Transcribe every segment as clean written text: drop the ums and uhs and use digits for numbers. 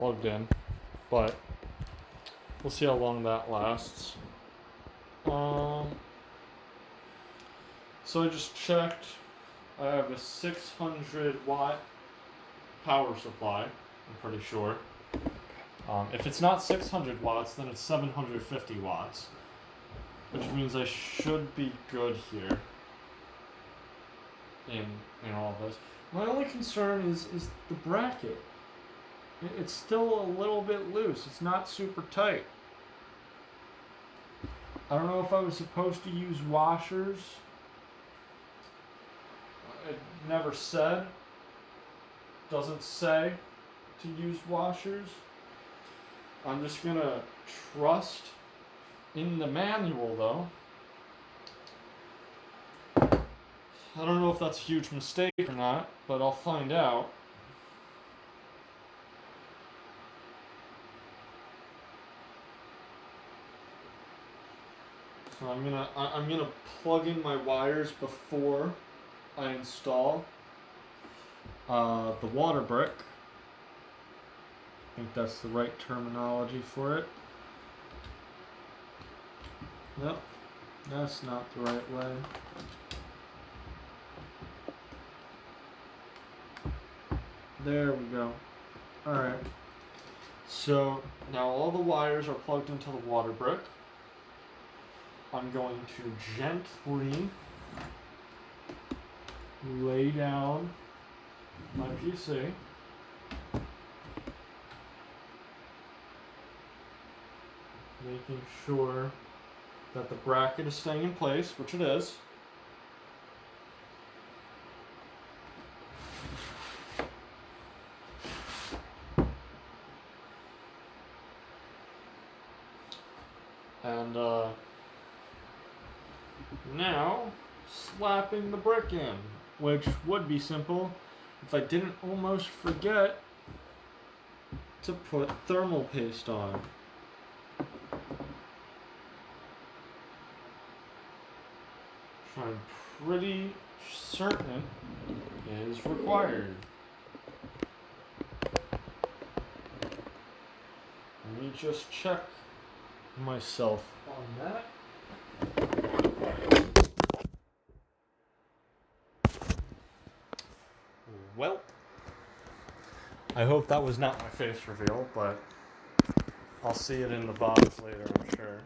plugged in, but we'll see how long that lasts. So I just checked. I have a 600 watt power supply, I'm pretty sure. If it's not 600 watts, then it's 750 watts, which means I should be good here in all this. My only concern is the bracket. It's still a little bit loose. It's not super tight. I don't know if I was supposed to use washers. It never said. Doesn't say to use washers. I'm just gonna trust in the manual though. I don't know if that's a huge mistake or not, but I'll find out. So I'm gonna plug in my wires before I install the water brick. I think that's the right terminology for it. Nope, that's not the right way. There we go. Alright. So now all the wires are plugged into the water brick. I'm going to gently lay down my PC. Making sure that the bracket is staying in place, which it is. And now slapping the brick in, which would be simple if I didn't almost forget to put thermal paste on. Which I'm pretty certain is required. Let me just check myself on that. Well, I hope that was not my face reveal, but I'll see it in the box later, I'm sure.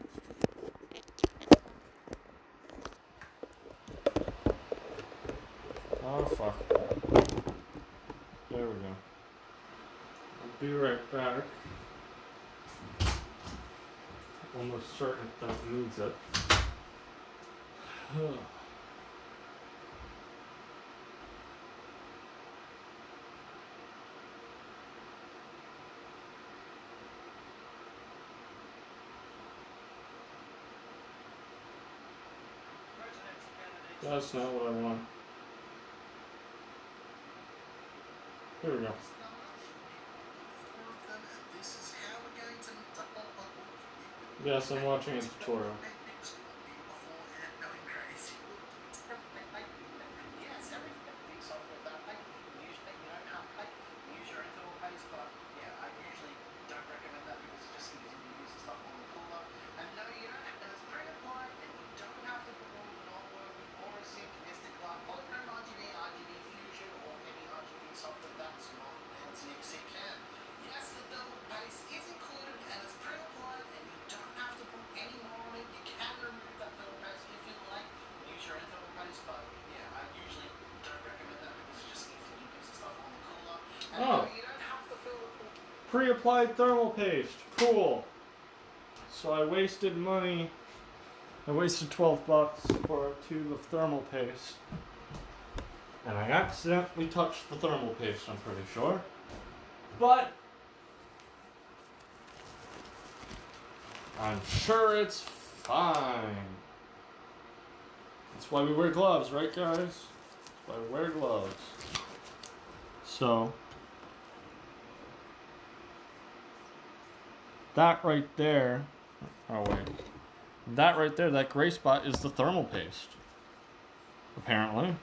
Oh, fuck. There we go. I'll be right back. Almost certain that it needs it. That's not what I want. Here we go. Yes, I'm watching a tutorial. Oh, pre-applied thermal paste. Cool. So I wasted money. I wasted $12 for a tube of thermal paste. And I accidentally touched the thermal paste, I'm pretty sure. But I'm sure it's fine. That's why we wear gloves, right guys? That's why we wear gloves. So that right there, oh wait, that right there, that gray spot is the thermal paste, apparently.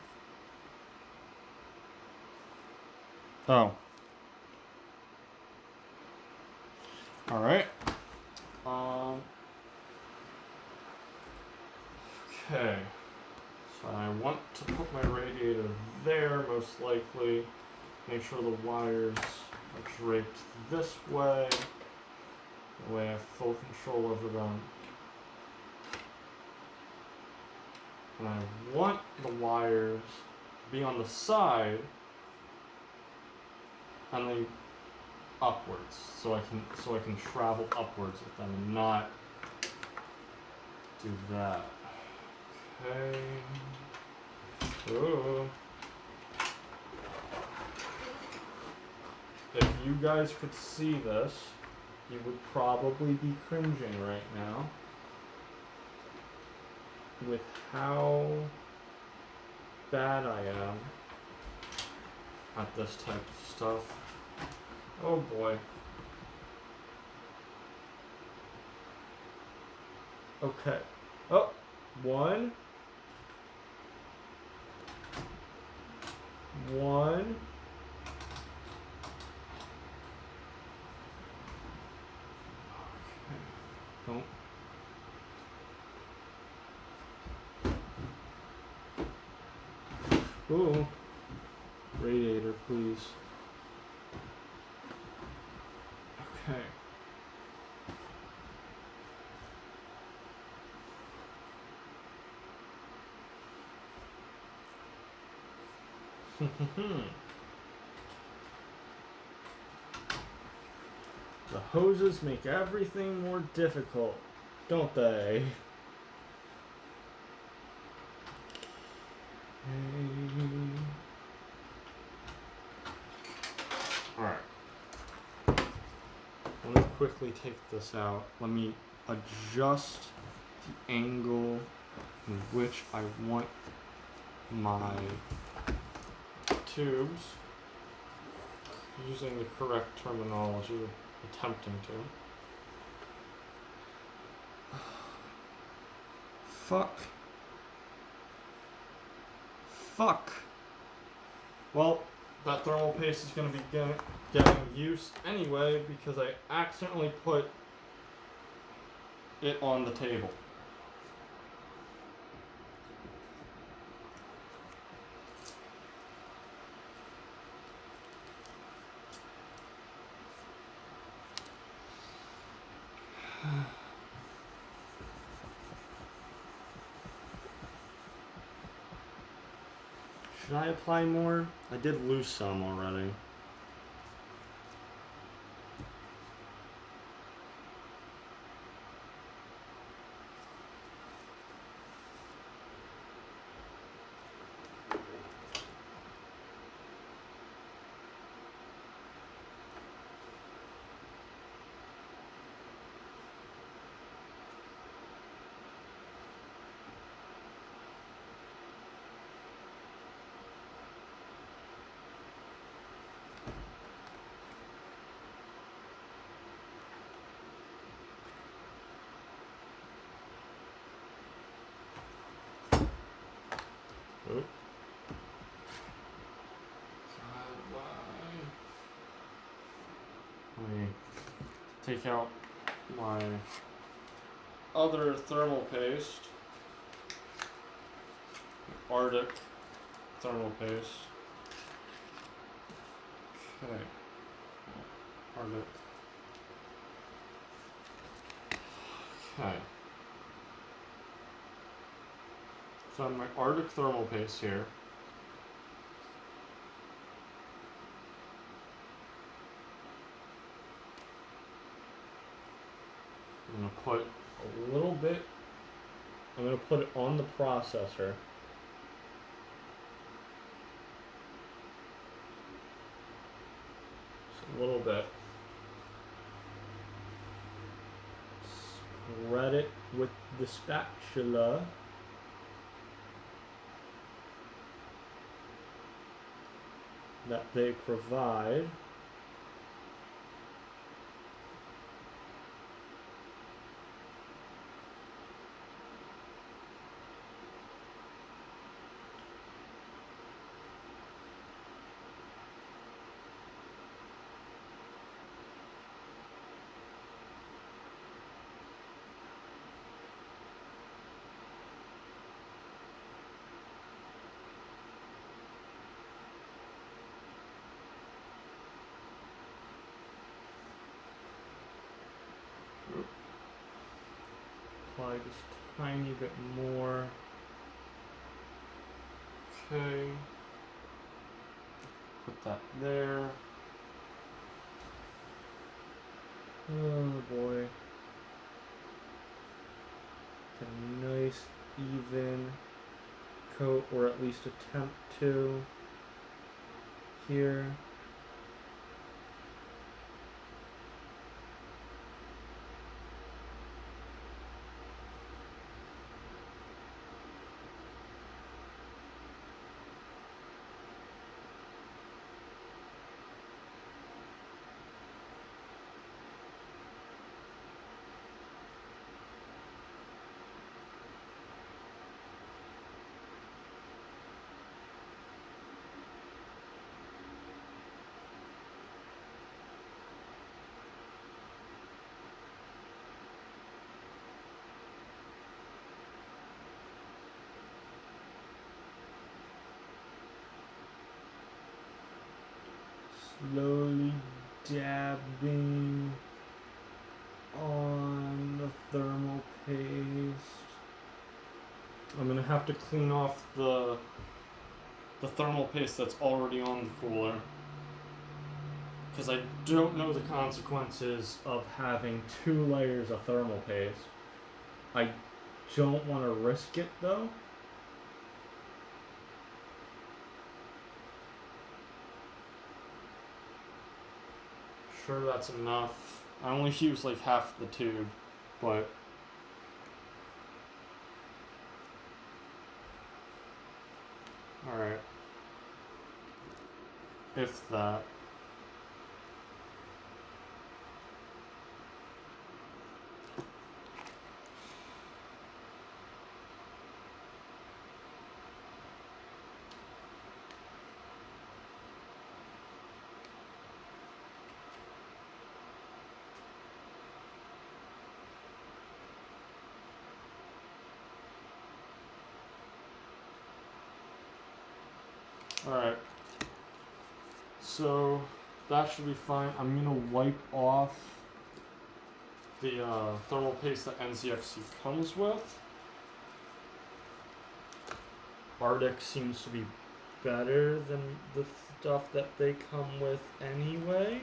Oh. Alright. Okay. So I want to put my radiator there, most likely. Make sure the wires are draped this way. That way I have full control over them. And I want the wires to be on the side and then upwards, so I can travel upwards with them and not do that. Okay. Ooh. If you guys could see this, you would probably be cringing right now with how bad I am at this type of stuff. Oh boy. Okay. Oh, one. Don't. Ooh. Radiator, please. Okay. The hoses make everything more difficult, don't they? Alright. Let me quickly take this out. Let me adjust the angle in which I want my tubes, using the correct terminology, attempting to. Fuck. Well, that thermal paste is going to be getting used anyway because I accidentally put it on the table. Should I apply more? I did lose some already. Oh. Let me take out my other thermal paste, Arctic thermal paste. Okay, Arctic. Okay. So I have my Arctic thermal paste here. I'm going to put a little bit, I'm going to put it on the processor. Just a little bit. Spread it with the spatula. That they provide. supply just a tiny bit more. Okay. Put that there. Oh boy. A nice even coat, or at least attempt to, here. Slowly dabbing on the thermal paste. I'm gonna have to clean off the thermal paste that's already on the cooler, because I don't know the consequences of having 2 layers of thermal paste. I don't want to risk it though. Sure, that's enough. I only used like half the tube, but alright. If that. Alright. So that should be fine. I'm gonna wipe off the thermal paste that NZXT comes with. Arctic seems to be better than the stuff that they come with anyway.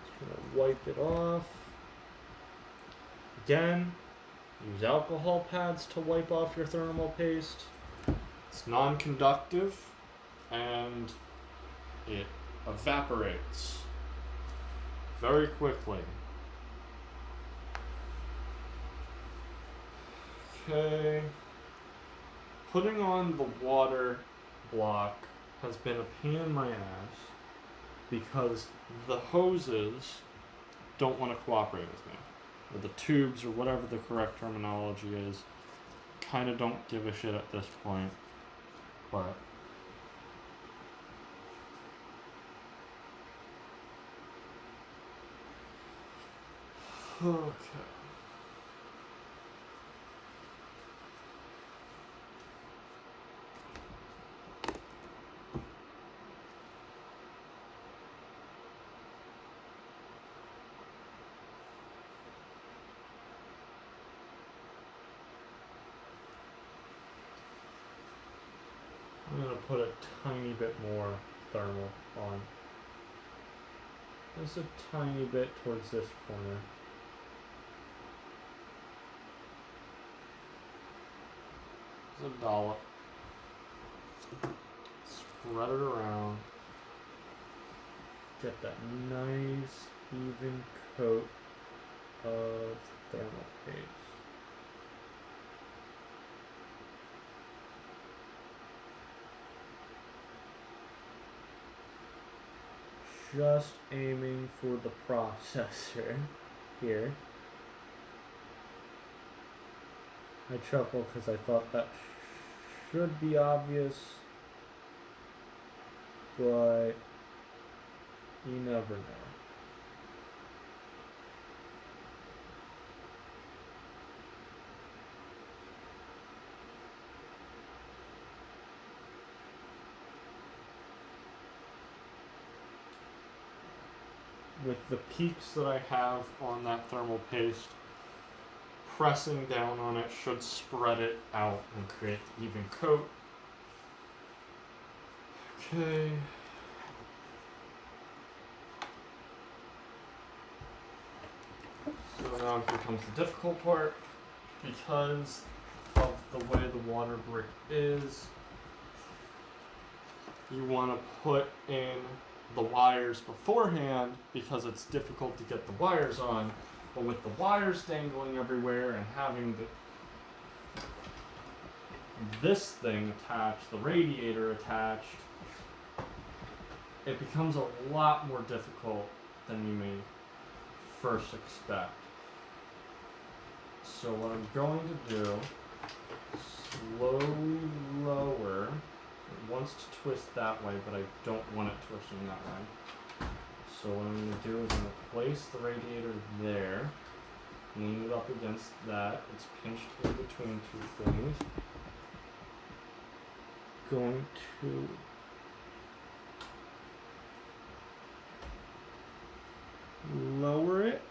Just gonna wipe it off. Again, use alcohol pads to wipe off your thermal paste. It's non-conductive and it evaporates very quickly. Okay. Putting on the water block has been a pain in my ass because the hoses don't want to cooperate with me. Or the tubes, or whatever the correct terminology is, kind of don't give a shit at this point. But okay. I'm gonna put a tiny bit more thermal on. Just a tiny bit towards this corner. Just a dollop. Spread it around. Get that nice even coat of thermal paste. Just aiming for the processor here. I chuckle because I thought that should be obvious, but you never know. with the peaks that I have on that thermal paste, pressing down on it should spread it out and create an even coat. Okay. So now here comes the difficult part. Because of the way the water brick is, you want to put in the wires beforehand because it's difficult to get the wires on. But with the wires dangling everywhere and having this thing attached, the radiator attached, it becomes a lot more difficult than you may first expect. So what I'm going to do, slowly lower. It wants to twist that way, but I don't want it twisting that way. So what I'm going to do is I'm going to place the radiator there, lean it up against that. It's pinched in between two things. Going to lower it.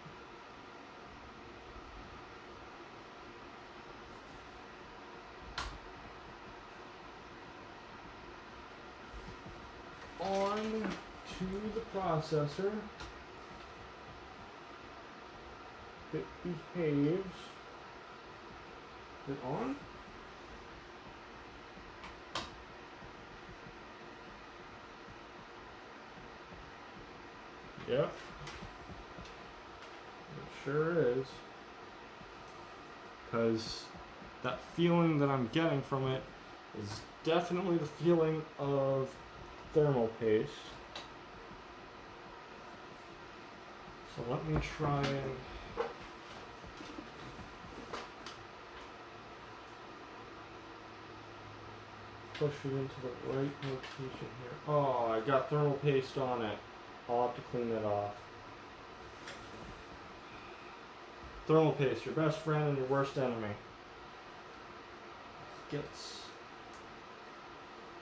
On to the processor. It behaves. Is it on? Yep. It sure is. Because that feeling that I'm getting from it is definitely the feeling of thermal paste. So let me try and push it into the right location here. Oh, I got thermal paste on it. I'll have to clean that off. Thermal paste, your best friend and your worst enemy. Gets.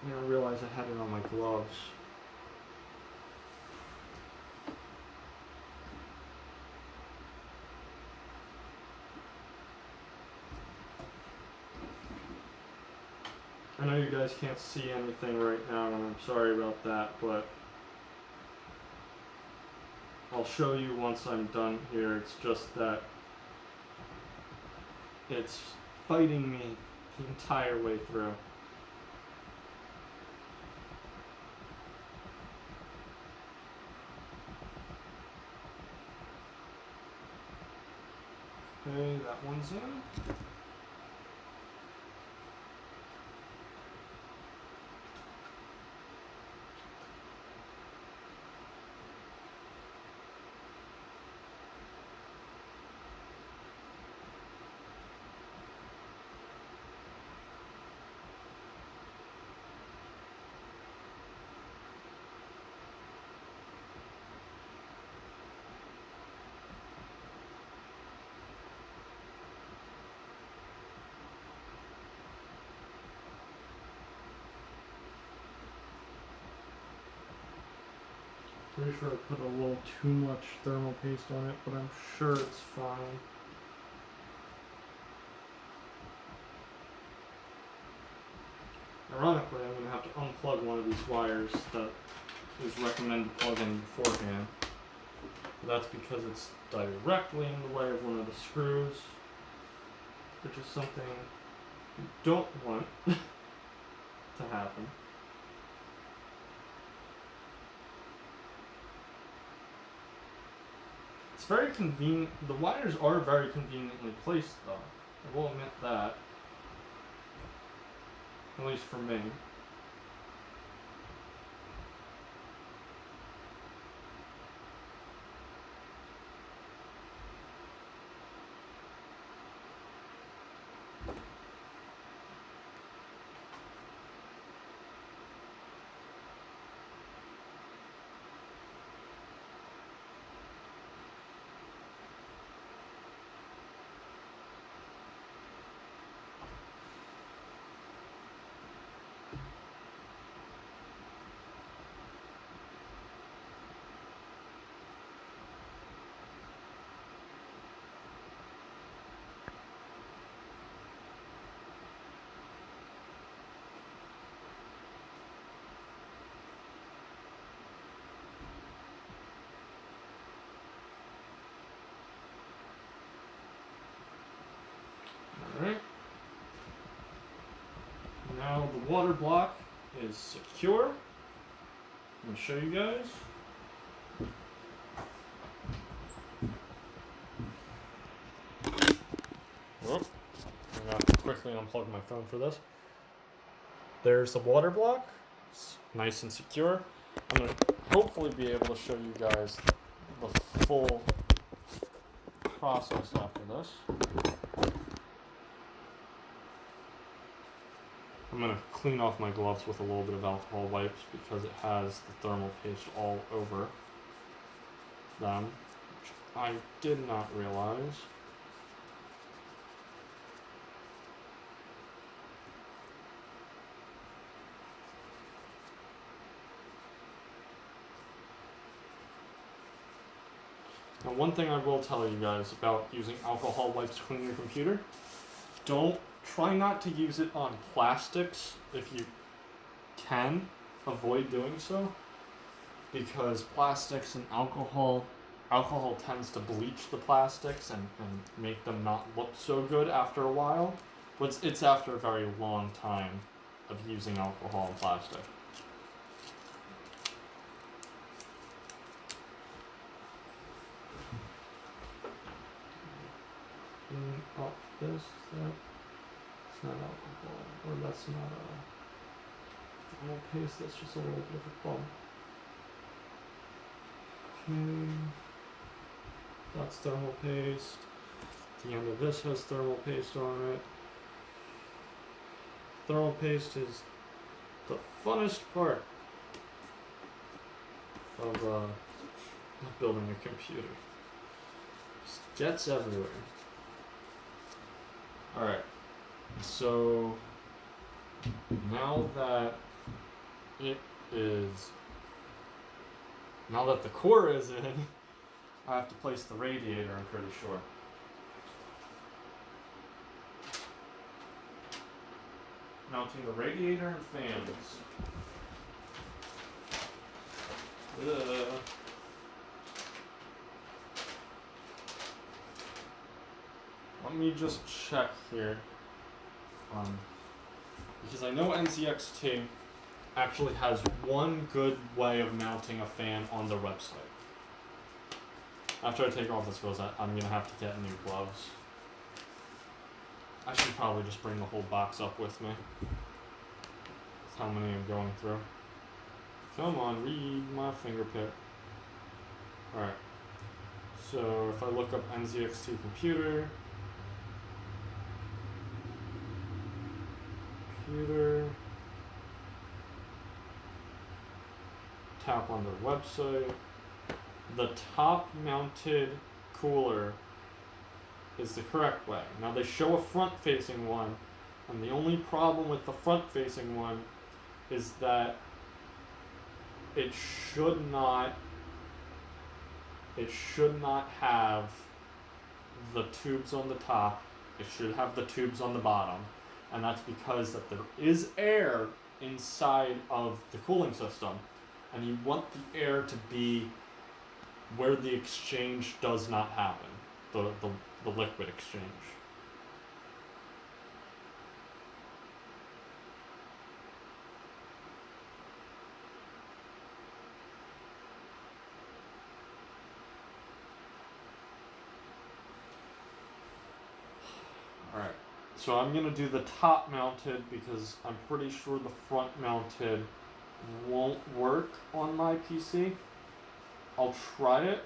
I didn't realize I had it on my gloves. I know you guys can't see anything right now, and I'm sorry about that, but I'll show you once I'm done here. It's just that it's fighting me the entire way through. Okay, that one's in. Pretty sure I put a little too much thermal paste on it, but I'm sure it's fine. Ironically, I'm going to have to unplug one of these wires that is recommended plugging beforehand. That's because it's directly in the way of one of the screws, which is something you don't want to happen. It's very convenient. The wires are very conveniently placed, though. I will admit that. At least for me. the water block is secure. I'm going to show you guys. Whoop. I'm going to have to quickly unplug my phone for this. There's the water block. It's nice and secure. I'm going to hopefully be able to show you guys the full process after this. I'm going to clean off my gloves with a little bit of alcohol wipes because it has the thermal paste all over them, which I did not realize. Now, one thing I will tell you guys about using alcohol wipes to clean your computer, try not to use it on plastics if you can avoid doing so, because plastics and alcohol tends to bleach the plastics and make them not look so good after a while, but it's after a very long time of using alcohol and plastic. Up this, it's not alcohol, or that's not a thermal paste, that's just a little bit of a bump. Okay, that's thermal paste. The end of this has thermal paste on it. Thermal paste is the funnest part of building a computer. Just gets everywhere. Alright, so now that the core is in, I have to place the radiator, I'm pretty sure. Mounting the radiator and fans. Let me just check here, because I know NZXT actually has one good way of mounting a fan on their website. After I take off this goes, I'm going to have to get new gloves. I should probably just bring the whole box up with me. That's how many I'm going through. Come on, read my finger pick. Alright, so if I look up NZXT computer, tap on their website. The top mounted cooler is the correct way. Now they show a front facing one, and the only problem with the front facing one is that it should not have the tubes on the top. It should have the tubes on the bottom. And that's because that there is air inside of the cooling system, and you want the air to be where the exchange does not happen, the liquid exchange. Alright. So I'm going to do the top mounted because I'm pretty sure the front mounted won't work on my PC. I'll try it,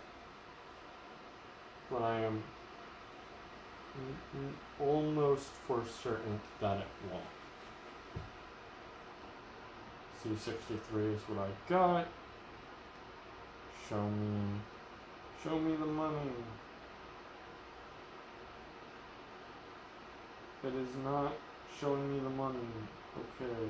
but I am almost for certain that it won't. C63 is what I got. Show me the money. It is not showing me the money. Okay.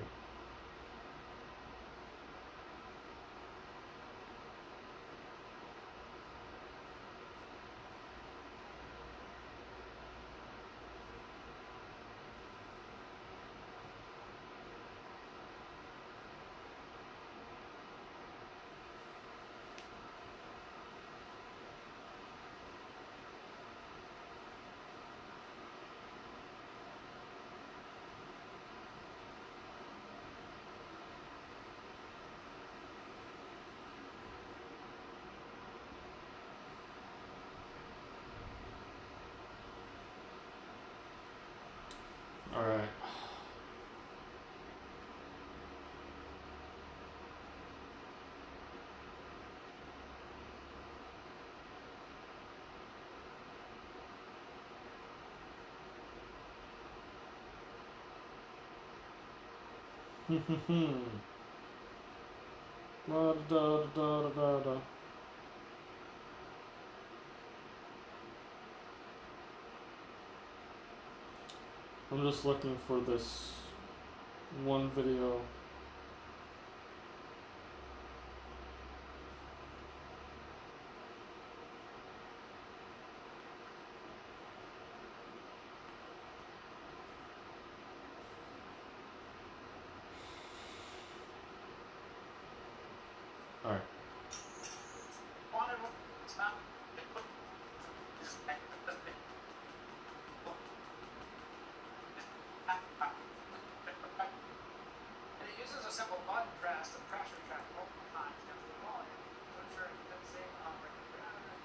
Da, da, da, da, da, da. I'm just looking for this one video. Alright. And it uses a simple button press to pressure check multiple times against the volume to ensure it can safe operating parameters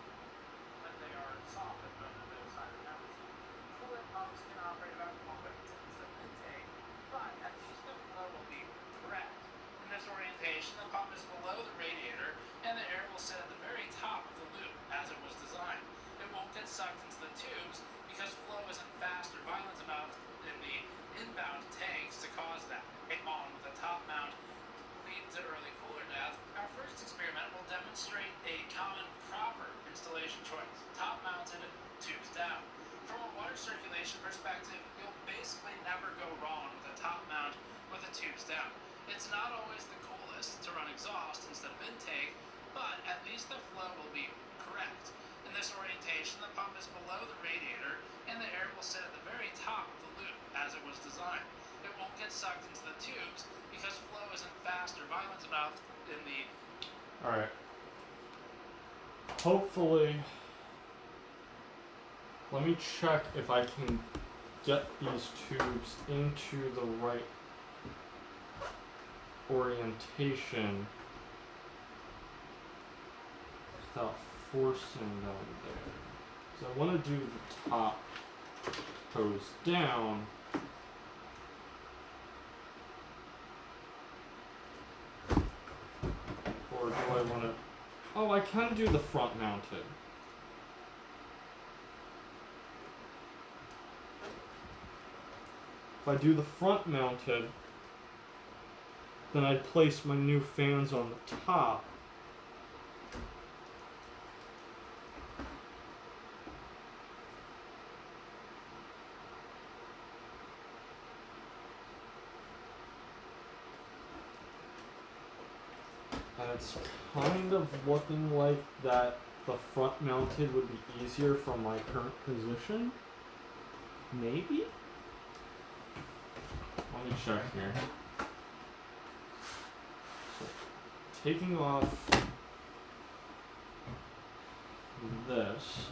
when they are softened under the desired temperature. Coolant pumps can operate about 1.6 of intake, but at least the flow will be correct. In this orientation, the pump is below the radiator, and the air will sit at the very top of the loop, as it was designed. It won't get sucked into the tubes because flow isn't fast or violent enough in the inbound tanks to cause that. On with a top mount lead to early cooler death, our first experiment will demonstrate a common proper installation choice: top mounted, tubes down. From a water circulation perspective, you'll basically never go wrong with a top mount with the tubes down. It's not always the coolest to run exhaust instead of intake, but at least the flow will be correct. In this orientation, the pump is below the radiator, and the air will sit at the very top of the loop, as it was designed. It won't get sucked into the tubes because flow isn't fast or violent enough in the... Alright. Hopefully, let me check if I can get these tubes into the right orientation without forcing them there. So I want to do the top hose down. Or do I want to... Oh, I can do the front mounted. If I do the front mounted, then I'd place my new fans on the top. And it's kind of looking like that the front mounted would be easier from my current position. Maybe? Let me check here. So, taking off this.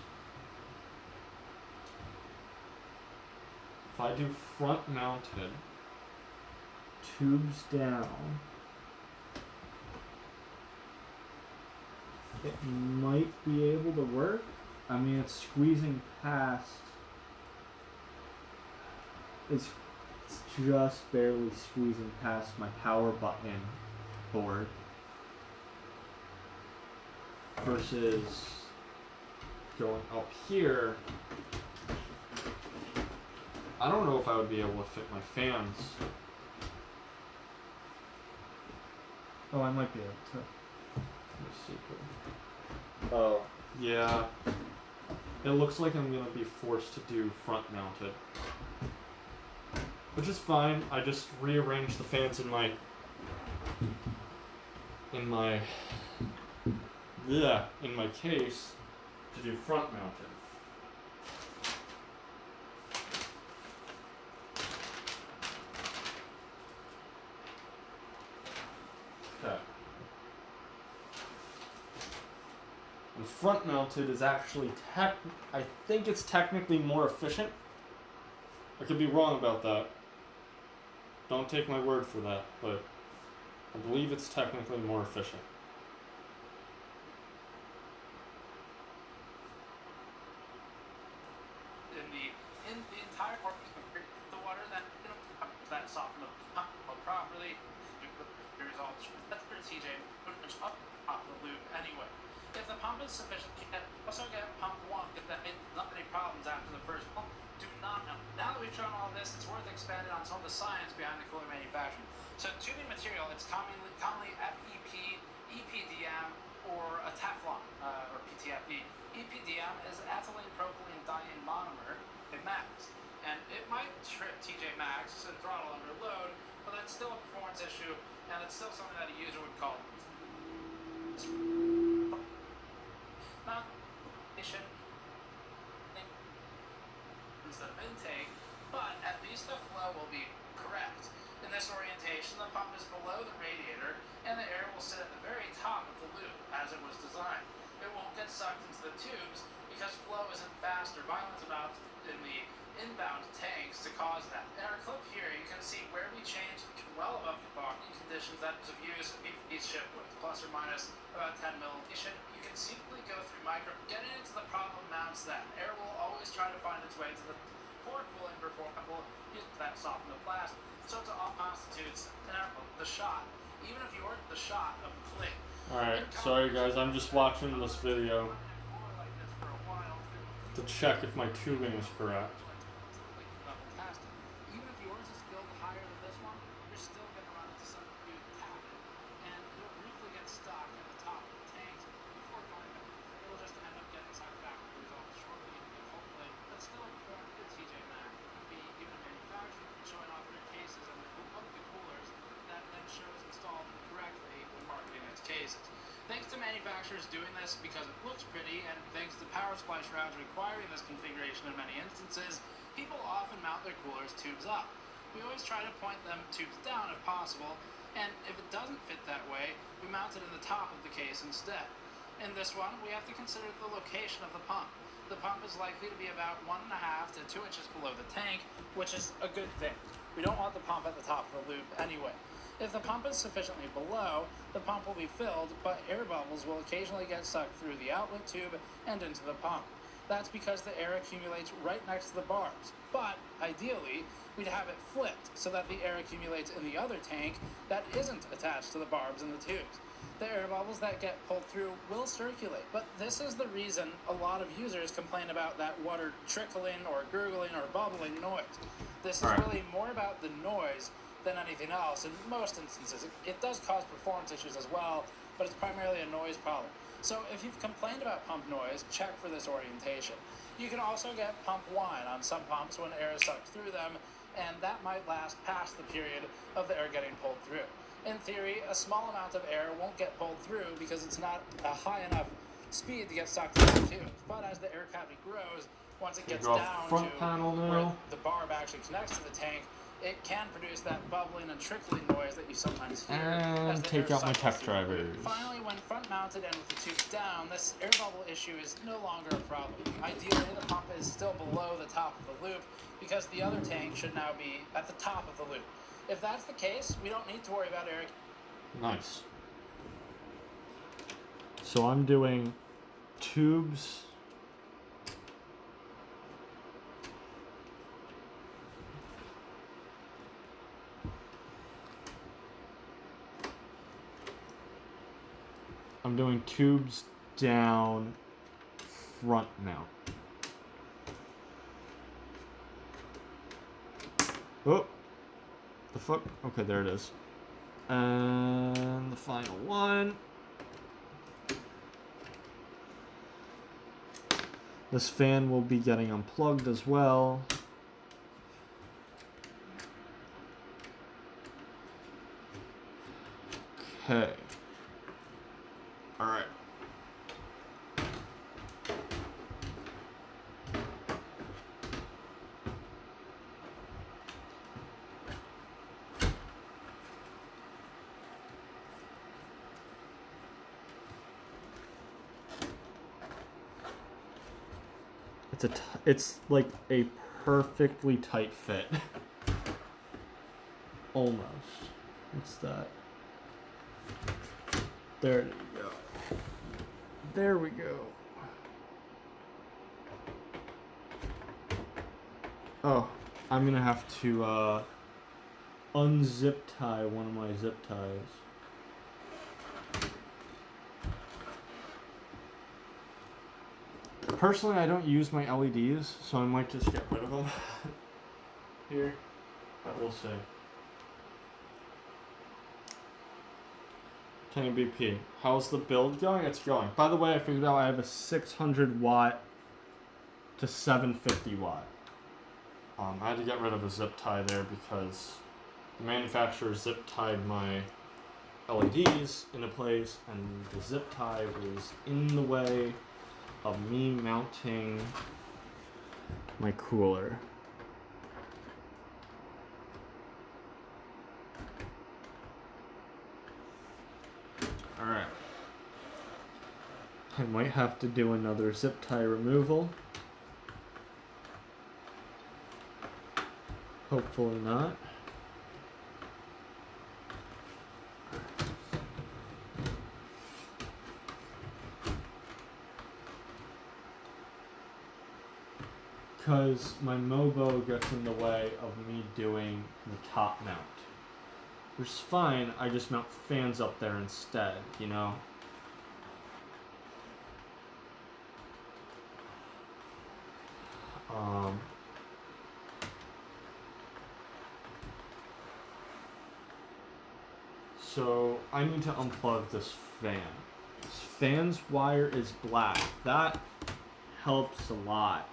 If I do front mounted, tubes down, it might be able to work. I mean, it's squeezing past. It's just barely squeezing past my power button board. Versus going up here. I don't know if I would be able to fit my fans. Oh, I might be able to. Let's see. Oh. Yeah. It looks like I'm gonna be forced to do front mounted. Which is fine. I just rearranged the fans in my case to do front mounted. Okay. And front mounted is actually I think it's technically more efficient. I could be wrong about that. Don't take my word for that, but I believe it's technically more efficient. In the entire work, the water that softened the pump properly, the results. That's for TJ up the loop anyway. If the pump is sufficient, also get pump 1. If that not any problems after the first pump, do not know. Now that we've shown all this, it's worth expanding on some of the science behind the cooler manufacturing. So tubing material, it's commonly FEP, EPDM, or a Teflon, or PTFE. EPDM is ethylene propylene diene monomer, it max. And it might trip TJ Maxx and throttle under load, but that's still a performance issue, and it's still something that a user would call mountation instead of intake, but at least the flow will be correct. In this orientation, the pump is below the radiator, and the air will sit at the very top of the loop, as it was designed. It won't get sucked into the tubes because flow isn't fast or violent enough in the inbound tanks to cause that. In our clip here, you can see where we changed to well above caulking conditions that is of use each ship with, plus or minus about 10 millimeters. You can simply go through getting into the problem mounts then. Air will always try to find its way to the port cooling before use that soften the plastic. So it all constitutes the shot. Even if you weren't the shot of the flick. Alright, sorry guys, I'm just watching this video to check if my tubing is correct. Even if yours is filled higher than this one, you're still going to run into some new tapping. And it'll briefly get stuck at the top of the tanks before going back. It'll just end up getting sucked back with the result shortly and hopefully, but still perform good TJ Maxx. It could be even a manufacturer showing off their cases and the coolers that then shows installed correctly when marketing its cases. Thanks to manufacturers doing this because it looks pretty, and thanks to power supply shrouds requiring this configuration in many instances, people often mount their coolers tubes up. We always try to point them tubes down if possible, and if it doesn't fit that way, we mount it in the top of the case instead. In this one, we have to consider the location of the pump. The pump is likely to be about 1.5 to 2 inches below the tank, which is a good thing. We don't want the pump at the top of the loop anyway. If the pump is sufficiently below, the pump will be filled, but air bubbles will occasionally get sucked through the outlet tube and into the pump. That's because the air accumulates right next to the barbs. But, ideally, we'd have it flipped so that the air accumulates in the other tank that isn't attached to the barbs in the tubes. The air bubbles that get pulled through will circulate, but this is the reason a lot of users complain about that water trickling or gurgling or bubbling noise. This is really more about the noise than anything else. In most instances, it does cause performance issues as well, but it's primarily a noise problem. So if you've complained about pump noise, check for this orientation. You can also get pump whine on some pumps when air is sucked through them, and that might last past the period of the air getting pulled through. In theory, a small amount of air won't get pulled through because it's not a high enough speed to get sucked through the tubes. But as the air cavity grows, once it gets down to where the barb actually connects to the tank, it can produce that bubbling and trickling noise that you sometimes hear. And take out my tech drivers. Finally, when front mounted and with the tubes down, this air bubble issue is no longer a problem. Ideally, the pump is still below the top of the loop because the other tank should now be at the top of the loop. If that's the case, we don't need to worry about air. Nice. So I'm doing tubes. I'm doing tubes down, front mount. Oh, the fuck? Okay, there it is. And the final one. This fan will be getting unplugged as well. Okay. All right. It's like a perfectly tight fit. Almost. What's that? There you go. There we go. Oh, I'm gonna have to unzip tie one of my zip ties. Personally, I don't use my LEDs, so I might just get rid of them here, but we'll see. 10 BP. How's the build going? It's going. By the way, I figured out I have a 600 watt to 750 watt. I had to get rid of a zip tie there because the manufacturer zip tied my LEDs into place, and the zip tie was in the way of me mounting my cooler. Alright. I might have to do another zip tie removal. Hopefully not. Because my Mobo gets in the way of me doing the top mount. Which is fine, I just mount fans up there instead, you know? So I need to unplug this fan. This fan's wire is black. That helps a lot.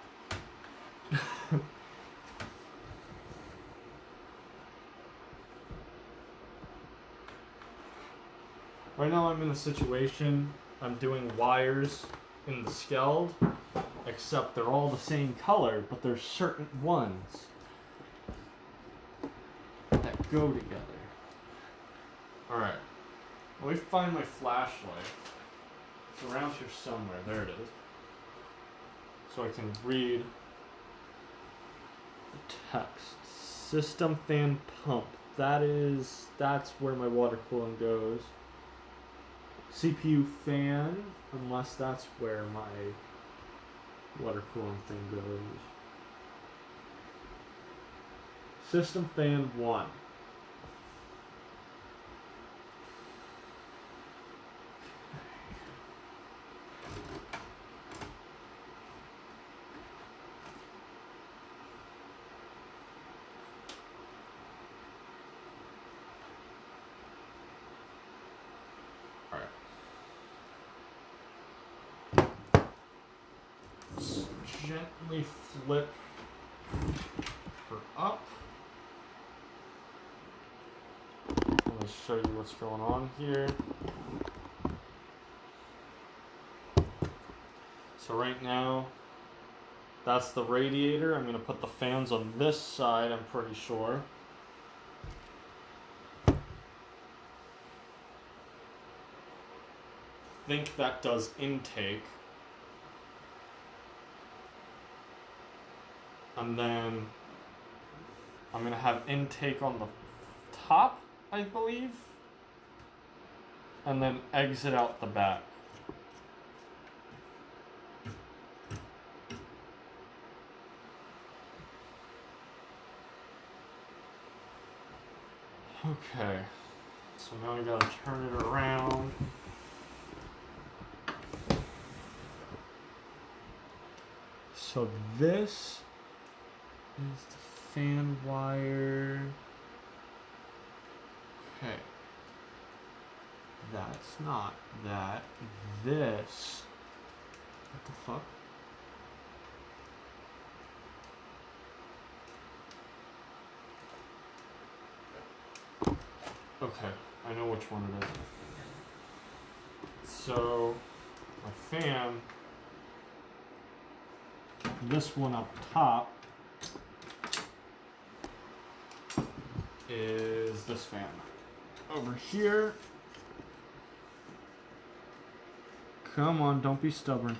Right now I'm in a situation, I'm doing wires in the Skeld, except they're all the same color, but there's certain ones that go together. Alright, let me find my flashlight. It's around here somewhere, there it is. So I can read the text. System fan pump. That's where my water cooling goes. CPU fan, unless that's where my water cooling thing goes. System fan 1. Gently flip her up. Let me show you what's going on here. So right now, that's the radiator. I'm going to put the fans on this side, I'm pretty sure. Think that does intake. And then I'm going to have intake on the top, I believe. And then exit out the back. Okay. So now I gotta turn it around. So this is the fan wire. Okay. That's not that. This. What the fuck? Okay, I know which one it is. So, my fan, this one up top, is this fan. Over here, come on, don't be stubborn.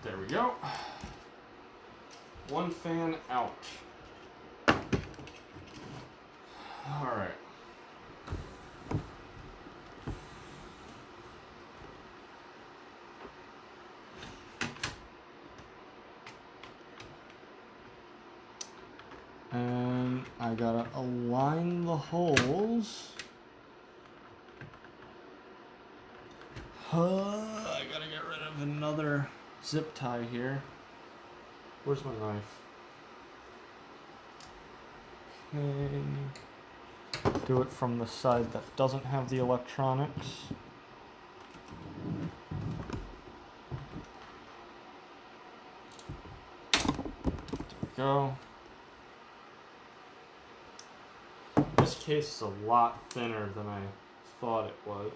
There we go. One fan out. All right. I gotta align the holes. I gotta get rid of another zip tie here. Where's my knife? Okay. Do it from the side that doesn't have the electronics. Go. This case is a lot thinner than I thought it was.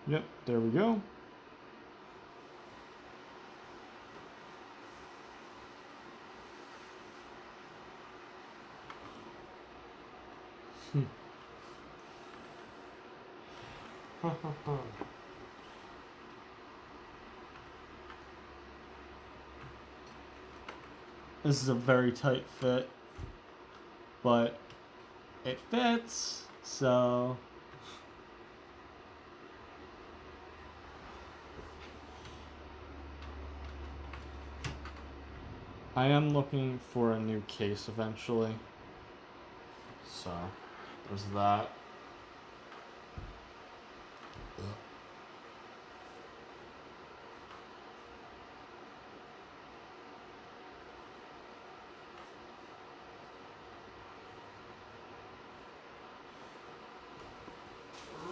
Yep, there we go. This is a very tight fit, but it fits, so I am looking for a new case eventually. So there's that.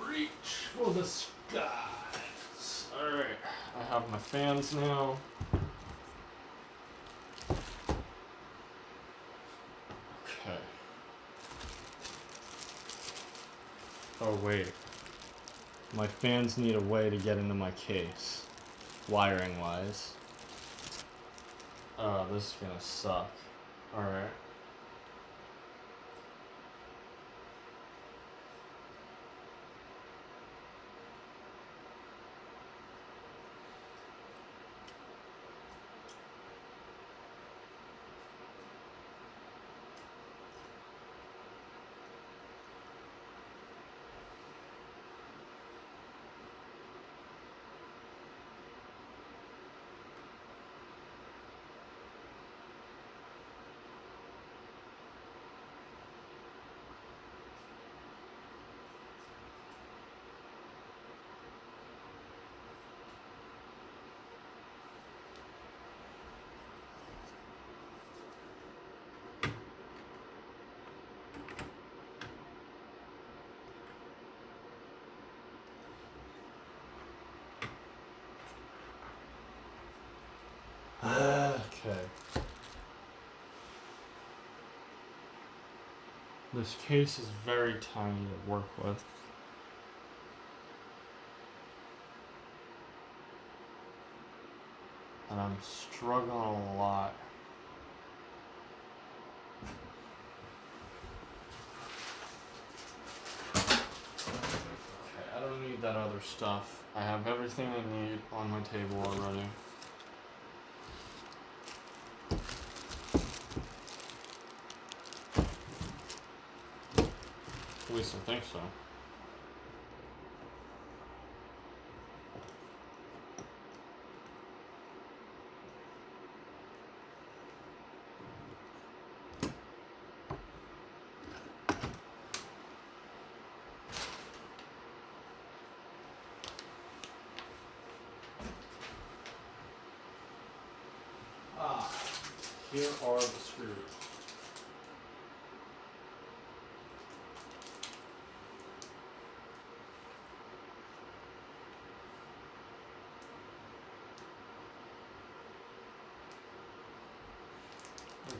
Reach for the skies. Alright, I have my fans now. Okay. Oh wait. My fans need a way to get into my case, wiring wise. Oh, this is gonna suck. Alright. Okay. This case is very tiny to work with. And I'm struggling a lot. Okay, I don't need that other stuff. I have everything I need on my table already. At least I think so. Here are the screws.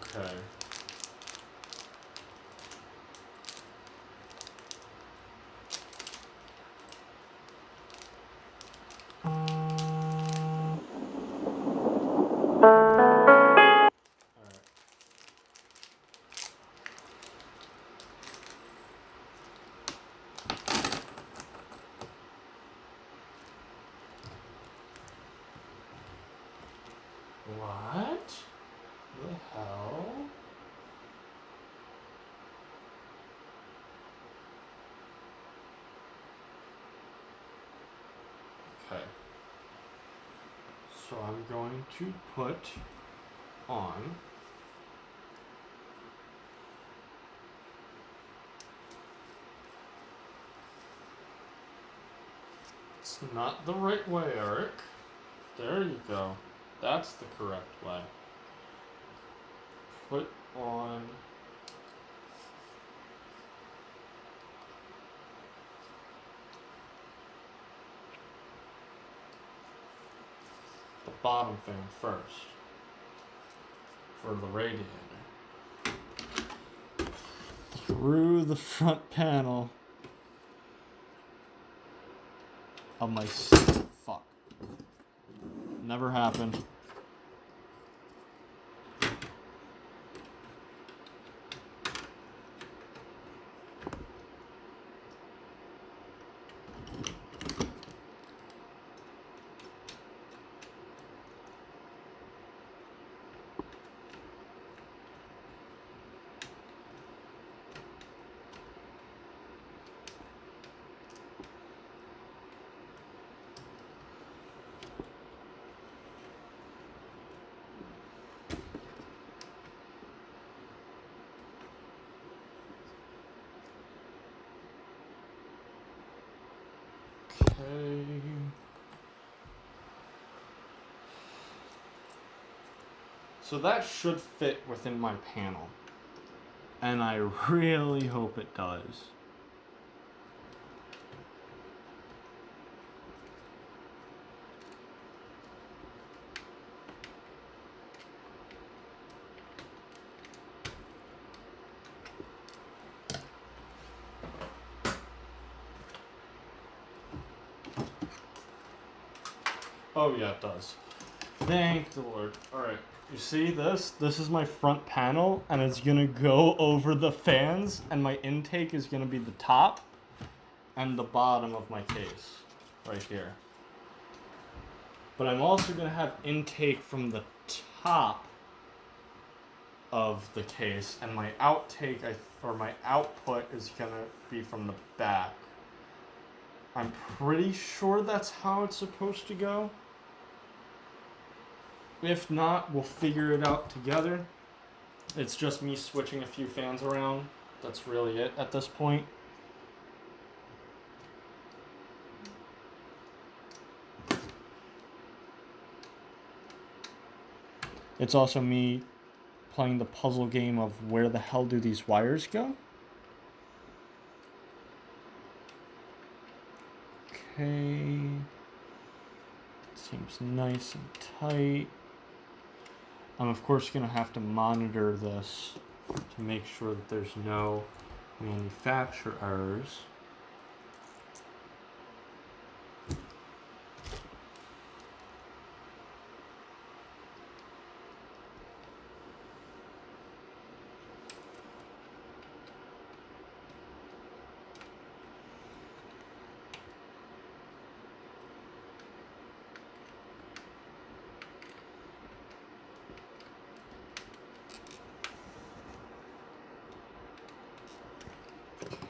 Okay. hell? Okay. So I'm going to put on it's not the right way, Eric. There you go. That's the correct way. Put on the bottom fan first for the radiator. Through the front panel of my fuck. Never happened. Okay. So that should fit within my panel. And I really hope it does. Oh yeah, it does. Thank the Lord. Alright, you see this? This is my front panel, and it's gonna go over the fans, and my intake is gonna be the top and the bottom of my case, right here. But I'm also gonna have intake from the top of the case, and my outtake, or my output is gonna be from the back. I'm pretty sure that's how it's supposed to go. If not, we'll figure it out together. It's just me switching a few fans around. That's really it at this point. It's also me playing the puzzle game of where the hell do these wires go? Okay. Seems nice and tight. I'm of course going to have to monitor this to make sure that there's no manufacturer errors.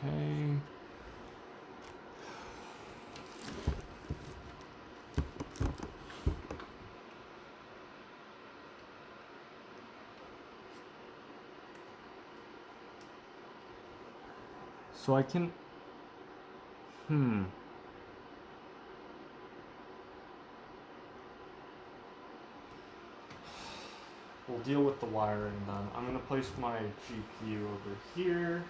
Okay. So I can... We'll deal with the wiring then. I'm going to place my GPU over here.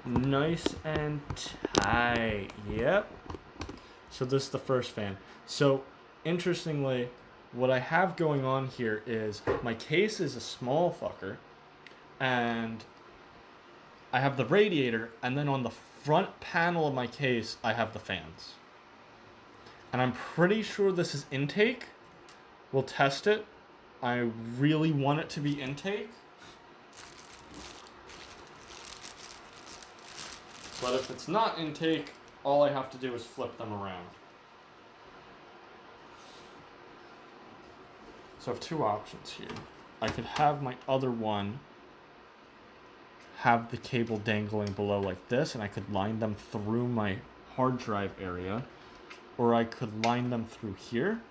Nice and tight. Yep. So this is the first fan. So interestingly, what I have going on here is my case is a small fucker, and I have the radiator, and then on the front panel of my case I have the fans. And I'm pretty sure this is intake. We'll test it. I really want it to be intake. But if it's not intake, all I have to do is flip them around. So I have two options here. I could have my other one have the cable dangling below like this, and I could line them through my hard drive area, or I could line them through here.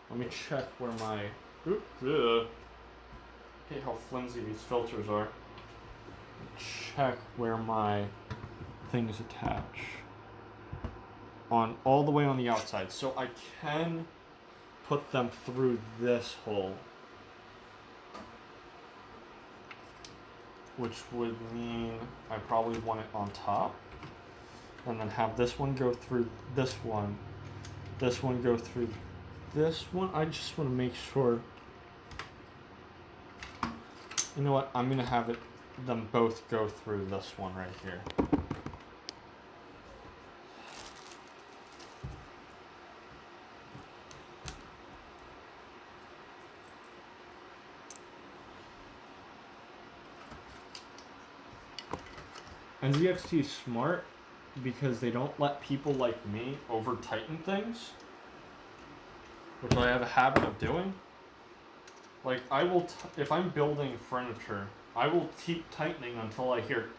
Let me check where my... hate how flimsy these filters are. Check where my things attach. On all the way on the outside. So I can put them through this hole, which would mean I probably want it on top, and then have this one go through this one go through this one. I just want to make sure. You know what? I'm gonna have them both go through this one right here. NZXT is smart because they don't let people like me over tighten things, which I have a habit of doing. Like, I will, if I'm building furniture, I will keep tightening until I hear,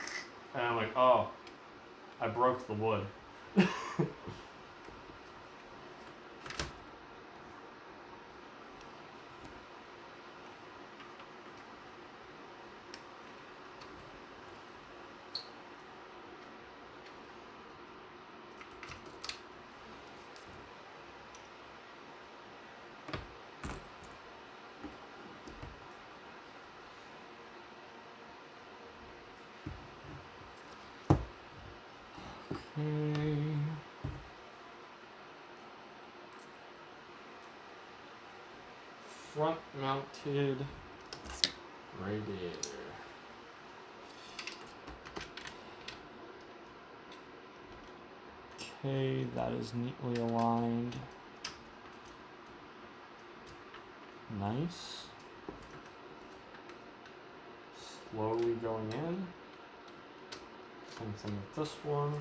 and I'm like, oh, I broke the wood. Okay. Front mounted radiator. Okay, that is neatly aligned. Nice. Slowly going in. Same thing with this one.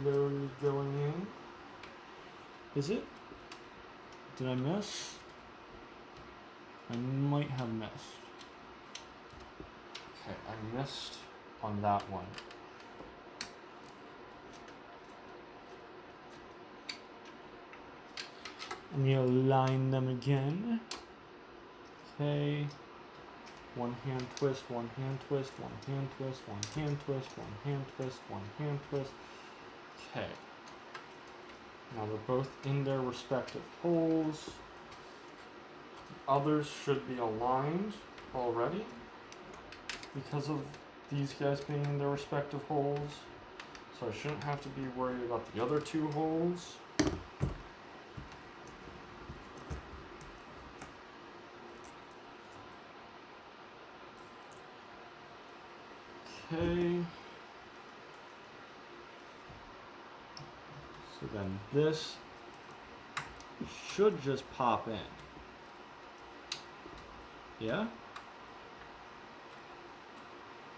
Slowly going in. Is it? Did I miss? I might have missed. Okay, I missed on that one. I'm gonna align them again. Okay. One hand twist, one hand twist, one hand twist, one hand twist, one hand twist, one hand twist. Okay. Now they're both in their respective holes. The others should be aligned already because of these guys being in their respective holes. So I shouldn't have to be worried about the other two holes. Okay. So then this should just pop in. Yeah?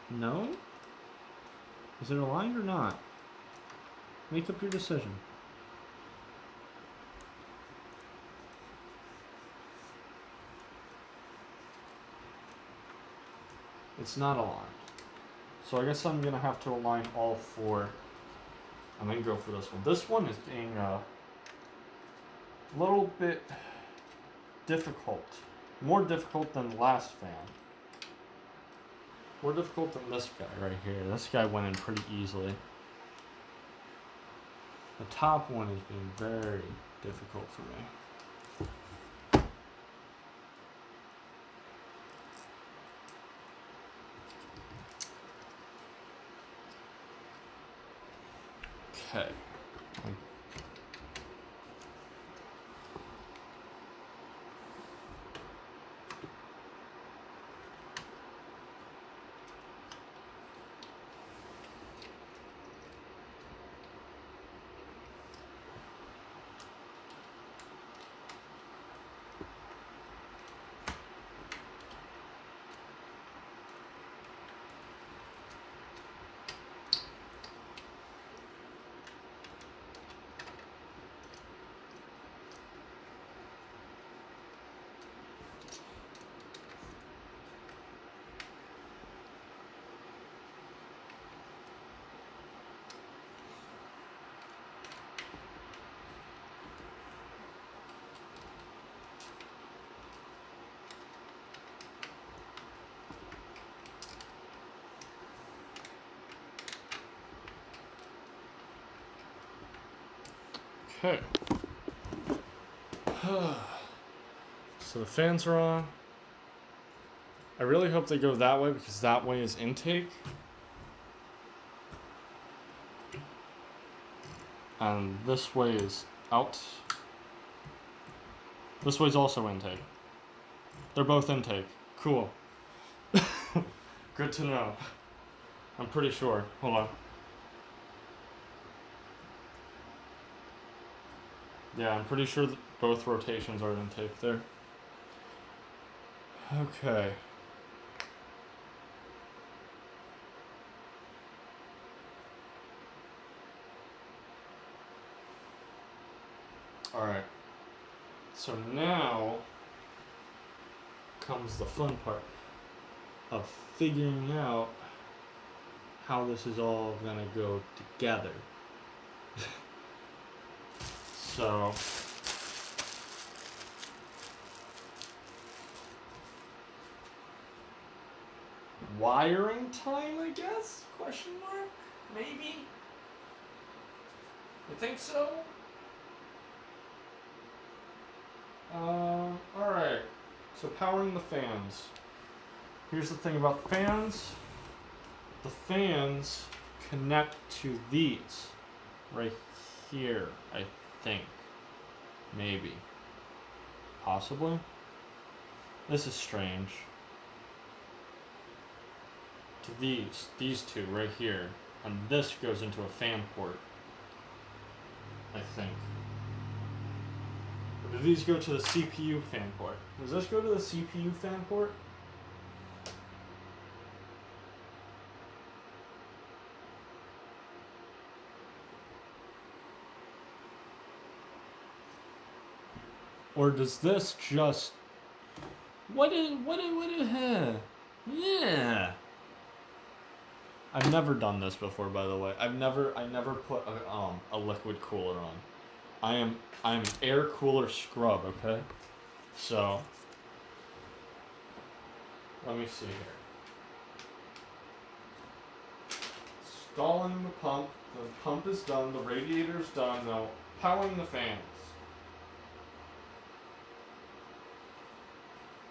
No? Is it aligned or not? Make up your decision. It's not aligned. So I guess I'm gonna have to align all four and then go for this one. This one is being a little bit difficult. More difficult than the last fan. More difficult than this guy right here. This guy went in pretty easily. The top one is being very difficult for me. Okay. Okay. So the fans are on. I really hope they go that way because that way is intake. And this way is out. This way's also intake. They're both intake. Cool. Good to know. I'm pretty sure. Hold on. Yeah, I'm pretty sure that both rotations are intake there. Okay. Alright. So now comes the fun part of figuring out how this is all gonna go together. So wiring time, I guess? Question mark? Maybe? You think so? Alright. So powering the fans. Here's the thing about the fans. The fans connect to these. Right here, I think. Maybe. Possibly? This is strange. To these two right here. And this goes into a fan port. I think. Or do these go to the CPU fan port? Does this go to the CPU fan port? Or does this just... What is, yeah. I've never done this before, by the way. I never put a liquid cooler on. I'm air cooler scrub, okay? So, let me see here. Installing the pump. The pump is done. The radiator's done. Now, powering the fans.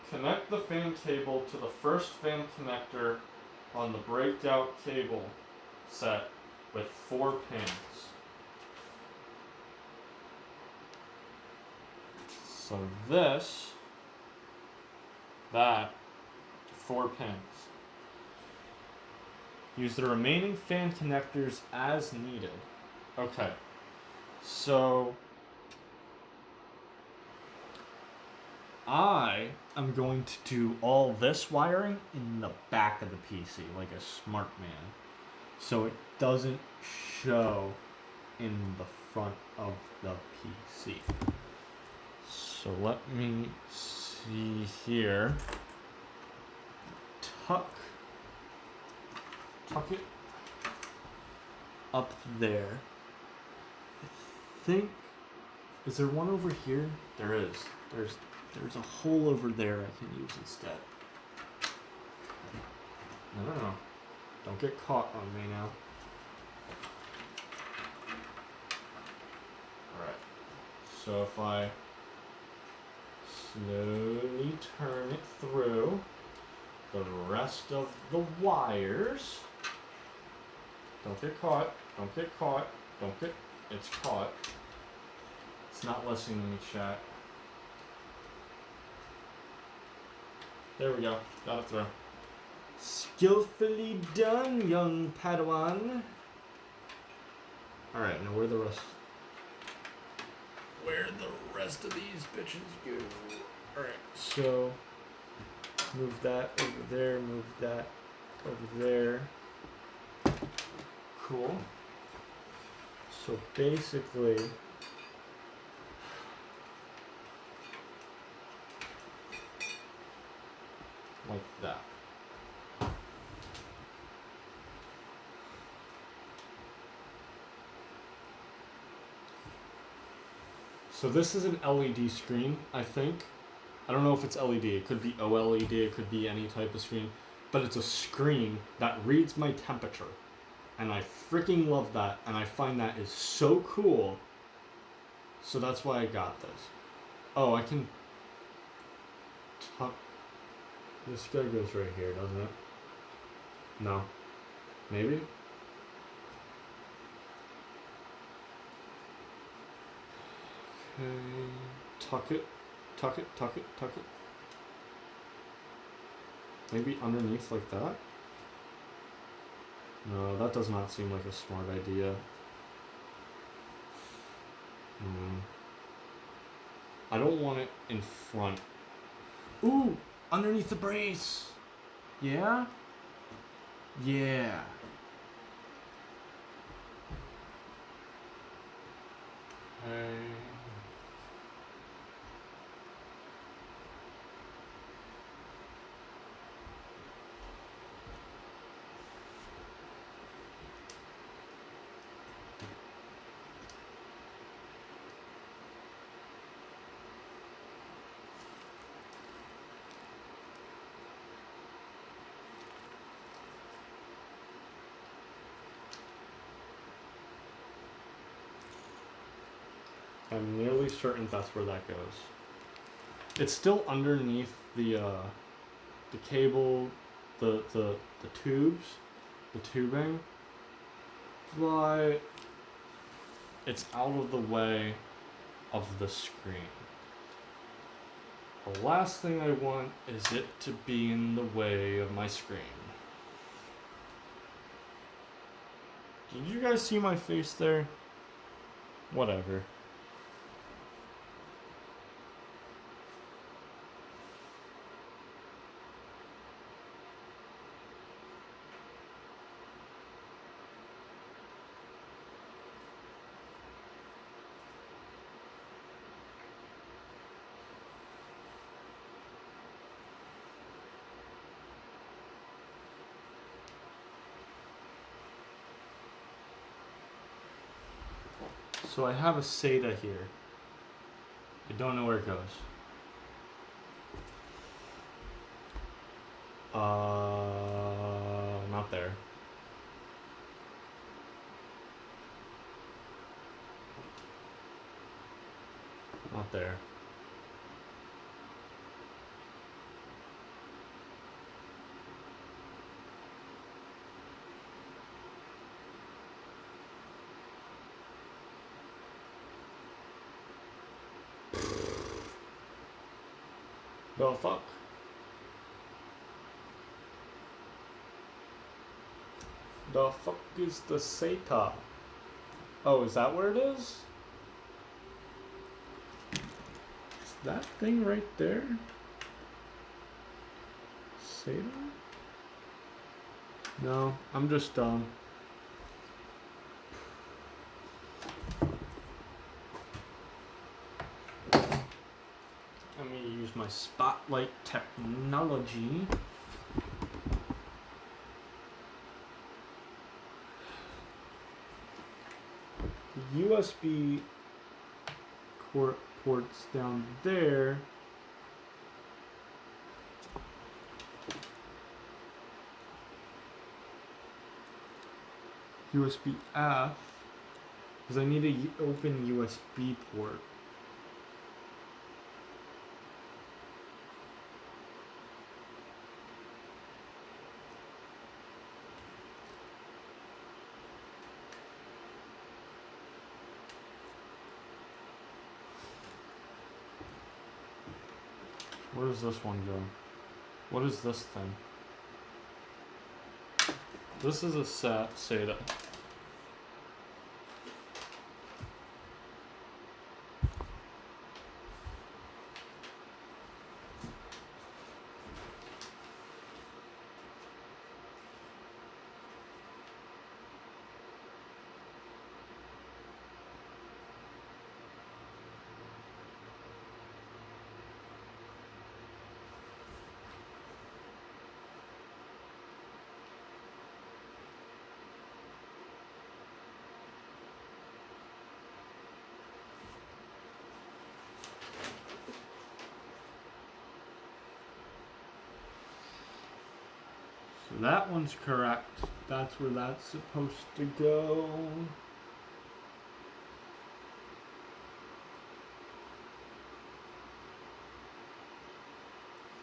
Connect the fan cable to the first fan connector on the breaked out cable set with 4 pins. So this, that, 4 pins. Use the remaining fan connectors as needed. Okay, so I am going to do all this wiring in the back of the PC, like a smart man. So it doesn't show in the front of the PC. So let me see here. Tuck it up there. I think, is there one over here? There is. There's a hole over there I can use instead. No. Don't get caught on me now. Alright. So if I slowly turn it through the rest of the wires. Don't get caught. It's caught. It's not listening to me, chat. There we go. Got it through. Skillfully done, young Padawan. Alright, now where the rest of these bitches go? Alright, so move that over there, move that over there. Cool. So basically, like that. So this is an LED screen, I think. I don't know if it's LED. It could be OLED. It could be any type of screen. But it's a screen that reads my temperature. And I freaking love that. And I find that is so cool. So that's why I got this. Oh, I can tuck. This guy goes right here, doesn't it? No. Maybe? Okay. Tuck it. Tuck it, tuck it, tuck it. Maybe underneath like that? No, that does not seem like a smart idea. I don't want it in front. Ooh! Underneath the brace! Yeah? Yeah. Okay. I'm nearly certain that's where that goes. It's still underneath the cable, the tubes, the tubing, but it's out of the way of the screen. The last thing I want is it to be in the way of my screen. Did you guys see my face there? Whatever. So I have a SATA here. I don't know where it goes. Not there. Not there. The fuck? The fuck is the SATA? Oh, is that where it is? Is that thing right there? SATA? No, I'm just dumb. Let me use my spotlight technology. The USB ports down there. USB F, because I need an open USB port. Where does this one go? What is this thing? This is a SATA. So that one's correct. That's where that's supposed to go.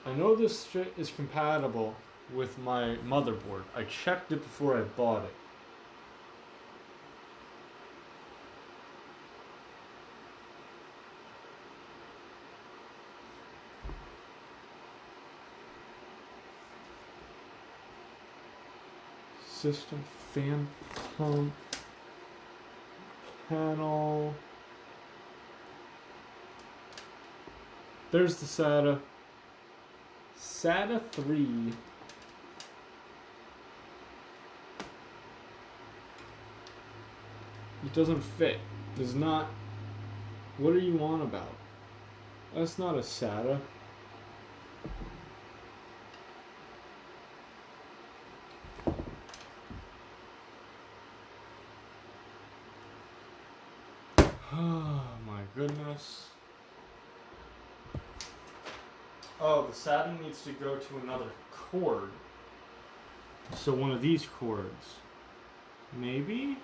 I know this shit is compatible with my motherboard. I checked it before I bought it. System fan pump panel. There's the SATA. SATA 3. It doesn't fit. Does not. What are you on about? That's not a SATA. Oh my goodness. Oh, the SATA needs to go to another cord. So one of these cords. Maybe?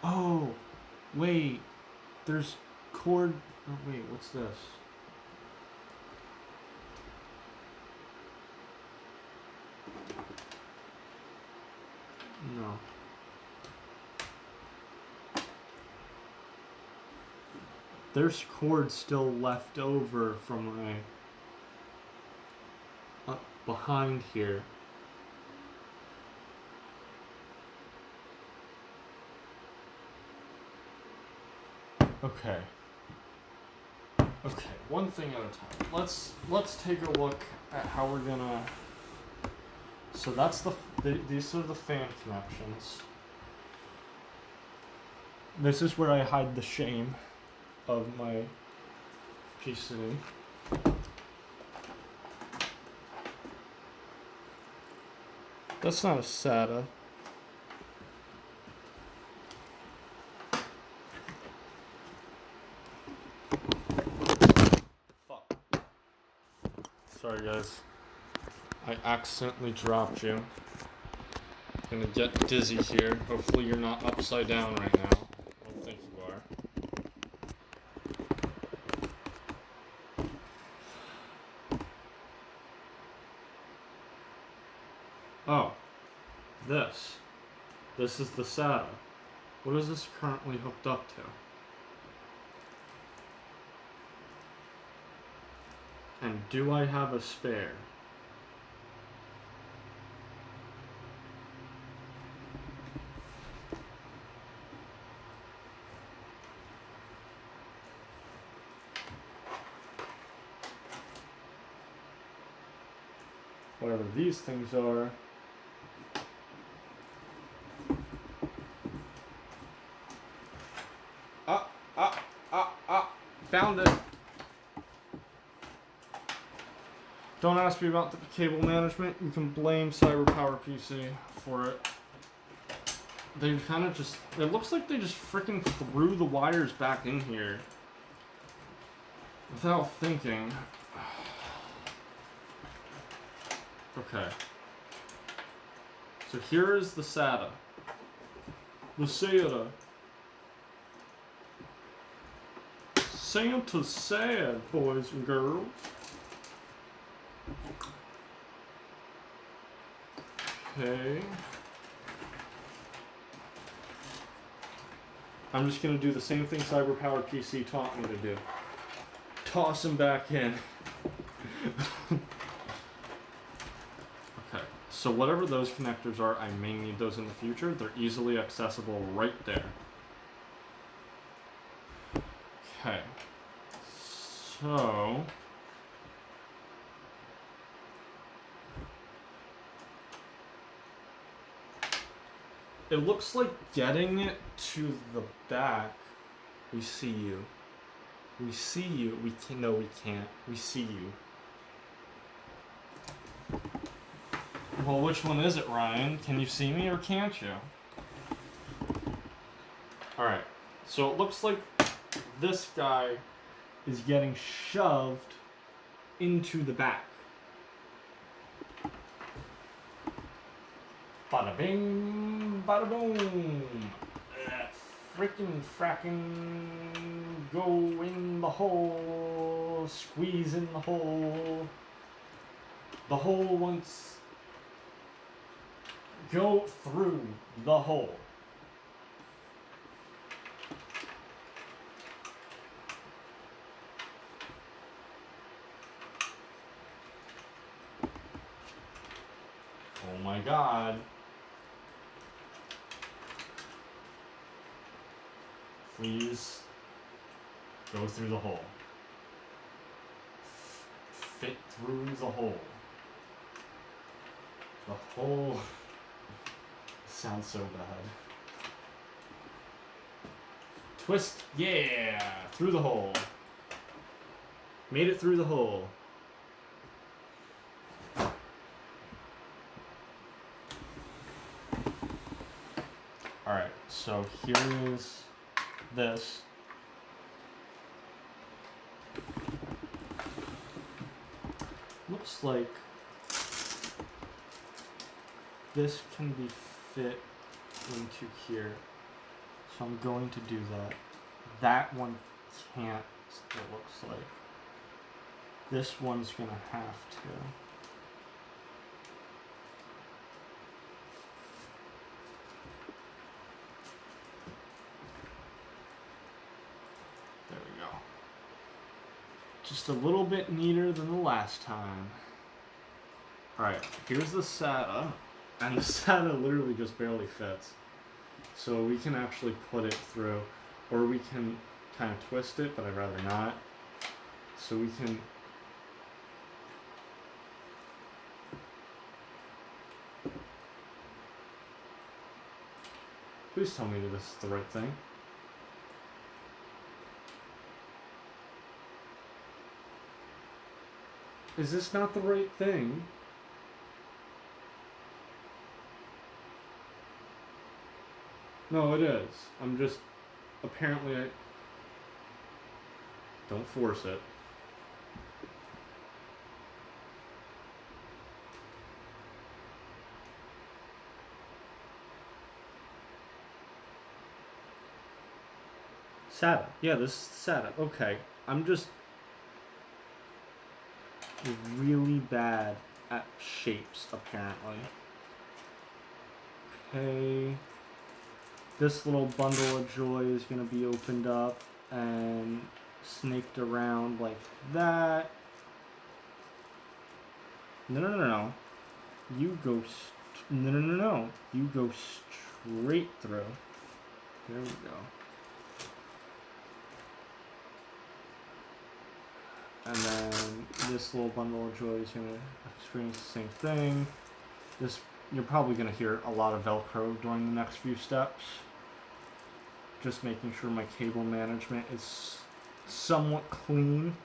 Oh, wait. There's cord. Oh, wait, what's this? No. There's cord still left over from my up behind here. Okay. Okay, one thing at a time. Let's take a look at how we're gonna. So that's these are the fan connections. This is where I hide the shame of my PC. That's not a SATA. Fuck. Sorry guys. I accidentally dropped you. I'm gonna get dizzy here. Hopefully you're not upside down right now. I don't think you are. Oh. This. This is the SATA. What is this currently hooked up to? And do I have a spare? Whatever these things are. Found it. Don't ask me about the cable management. You can blame CyberPower PC for it. They kind of just. It looks like they just freaking threw the wires back in here without thinking. Okay. So here is the SATA. The SATA. Santa's sad, boys and girls. Okay. I'm just gonna do the same thing CyberPower PC taught me to do. Toss them back in. Okay, so whatever those connectors are, I may need those in the future. They're easily accessible right there. Okay, so it looks like getting it to the back. We see you. We see you. We can. No, we can't. We see you. Well, which one is it, Ryan? Can you see me or can't you? Alright, so it looks like this guy is getting shoved into the back. Bada bing, bada boom. Frickin' fracking, go in the hole, squeeze in the hole. The hole once... Go through the hole. Oh my god. Please go through the hole. Fit through the hole. The hole sounds so bad. Twist, yeah, through the hole. Made it through the hole. Alright, so here is this. Looks like this can be fit into here. So I'm going to do that. That one can't, it looks like. This one's gonna have to. There we go. Just a little bit neater than the last time. Alright, here's the SATA. And the SATA literally just barely fits. So we can actually put it through. Or we can kind of twist it, but I'd rather not. So we can... Please tell me that this is the right thing. Is this not the right thing? No, it is. I'm just... Apparently I... Don't force it. SATA. Yeah, this is SATA. Okay. I'm just really bad at shapes, apparently. Okay. This little bundle of joy is going to be opened up and snaked around like that. No. You go... No. You go straight through. There we go. And then this little bundle of joy is going to experience the same thing. This, you're probably going to hear a lot of Velcro during the next few steps. Just making sure my cable management is somewhat clean.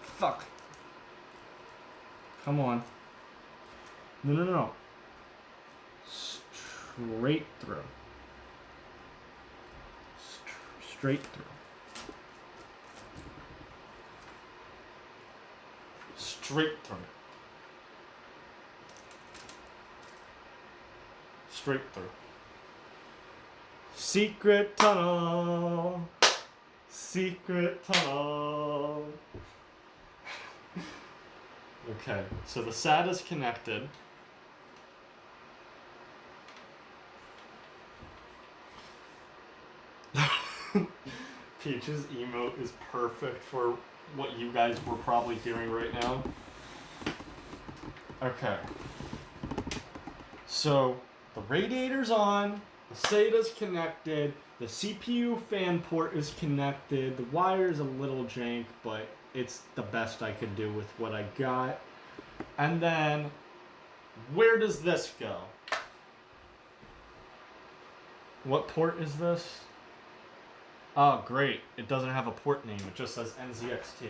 Fuck. Come on. No. Straight through. Straight through. Straight through. Straight through. Secret tunnel. Secret tunnel. Okay, so the SAT is connected. Peach's emote is perfect for what you guys were probably hearing right now. Okay. So, the radiator's on, the SATA's connected, the CPU fan port is connected, the wire's a little jank, but it's the best I could do with what I got. And then, where does this go? What port is this? Oh, great. It doesn't have a port name. It just says NZXT.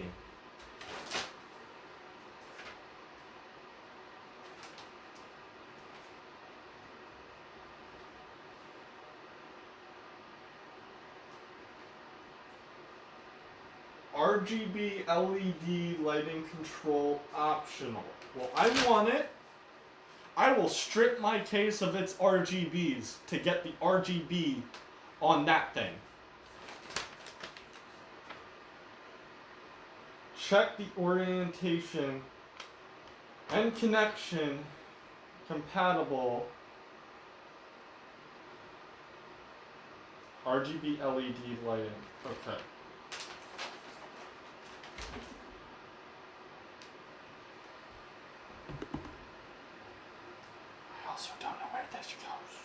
RGB LED lighting control optional. Well, I want it. I will strip my case of its RGBs to get the RGB on that thing. check the orientation and connection compatible RGB LED lighting. Okay. I also don't know where this goes.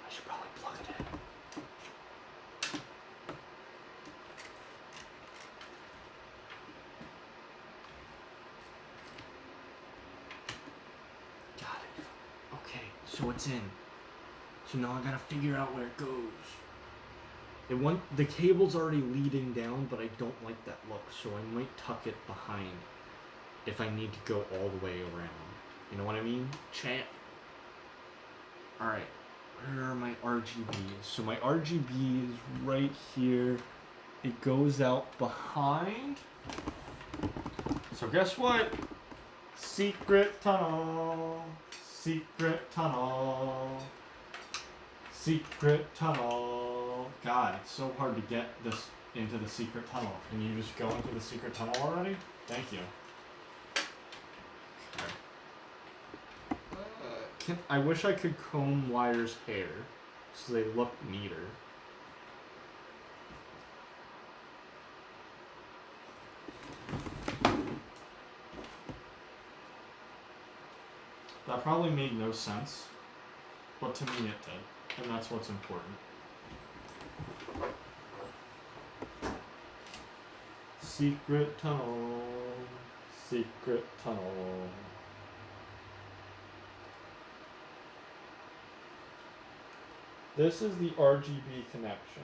I should probably plug it in. Got it. Okay, so it's in. So now I gotta figure out where it goes. The cable's already leading down, but I don't like that look, so I might tuck it behind if I need to go all the way around. You know what I mean? Chat. Alright, where are my RGBs? So my RGB is right here. It goes out behind. So guess what? Secret tunnel. Secret tunnel. Secret tunnel. God, it's so hard to get this into the secret tunnel. Can you just go into the secret tunnel already? Thank you. Okay. I wish I could comb Wire's hair so they look neater. That probably made no sense, but to me it did, and that's what's important. Secret tunnel, secret tunnel. This is the RGB connection,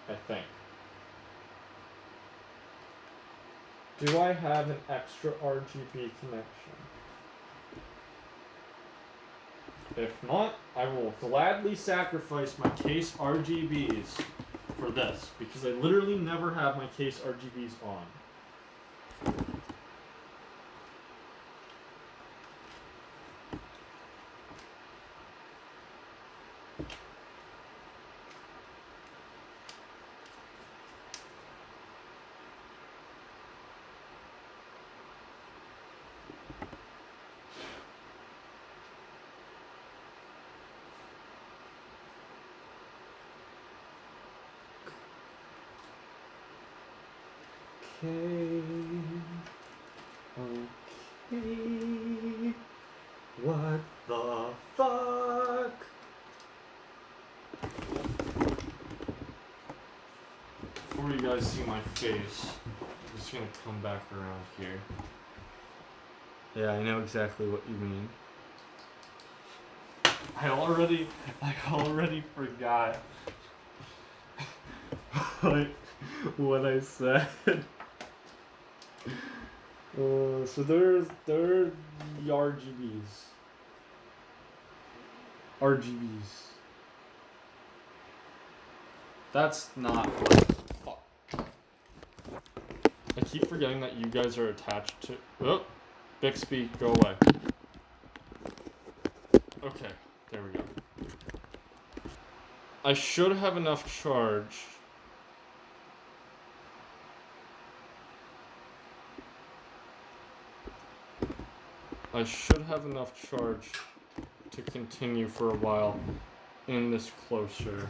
I think. Do I have an extra RGB connection? If not, I will gladly sacrifice my case RGBs for this, because I literally never have my case RGBs on. Okay. Okay. What the fuck? Before you guys see my face, I'm just gonna come back around here. Yeah, I know exactly what you mean. I already forgot what I said. So there are the RGBs. RGBs. That's not what. Fuck. I keep forgetting that you guys are attached to. Oh, Bixby, go away. Okay, there we go. I should have enough charge. I should have enough charge to continue for a while in this closer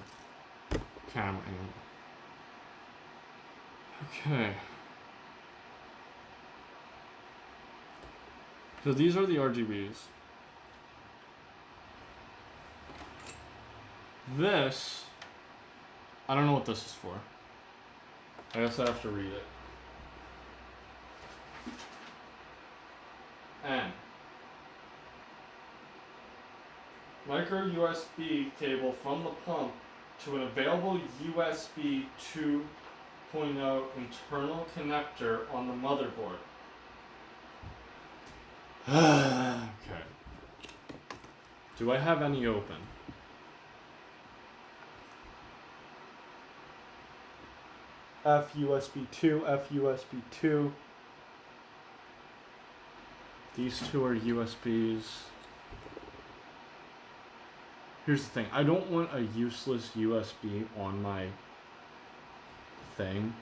camera angle. Okay. So these are the RGBs. This, I don't know what this is for. I guess I have to read it. N. Micro USB cable from the pump to an available USB 2.0 internal connector on the motherboard. Okay. Do I have any open? F USB 2, F USB 2. These two are USBs. Here's the thing. I don't want a useless USB on my thing.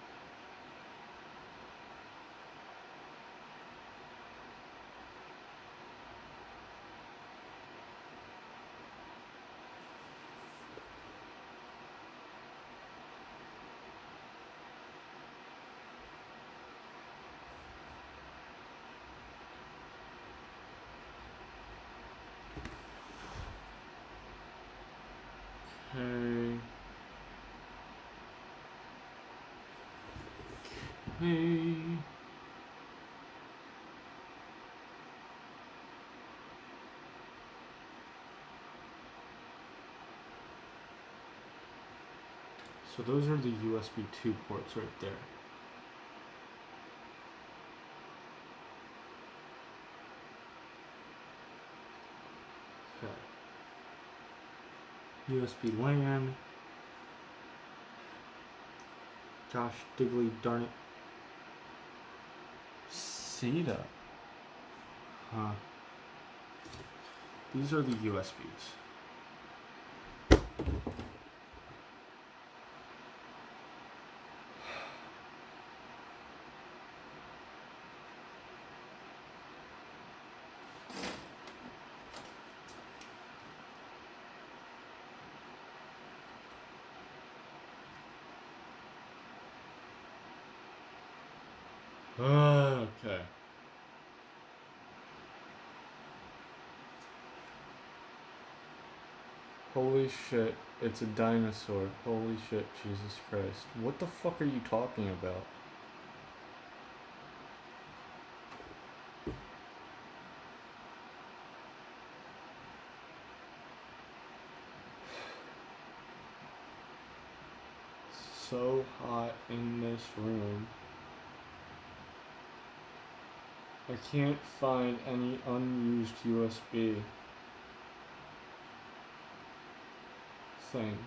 Hey. So those are the USB 2 ports right there. Okay. USB LAN. Gosh, diggly darn it. SATA. Huh. These are the USBs. Okay. Holy shit, it's a dinosaur. Holy shit, Jesus Christ. What the fuck are you talking about? So hot in this room. I can't find any unused USB things.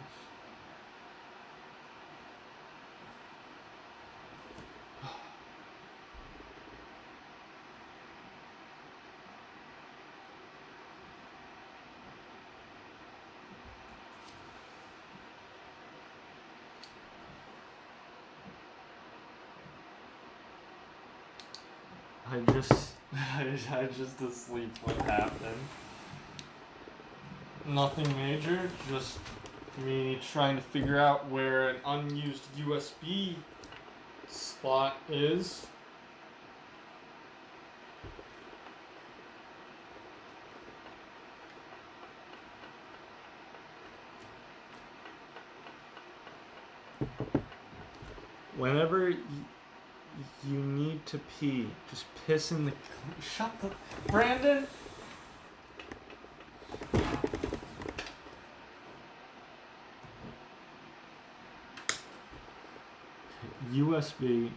I just asleep. What happened? Nothing major, just me trying to figure out where an unused USB slot is. Whenever you need to pee, just piss in the... Shut the... Brandon! USB,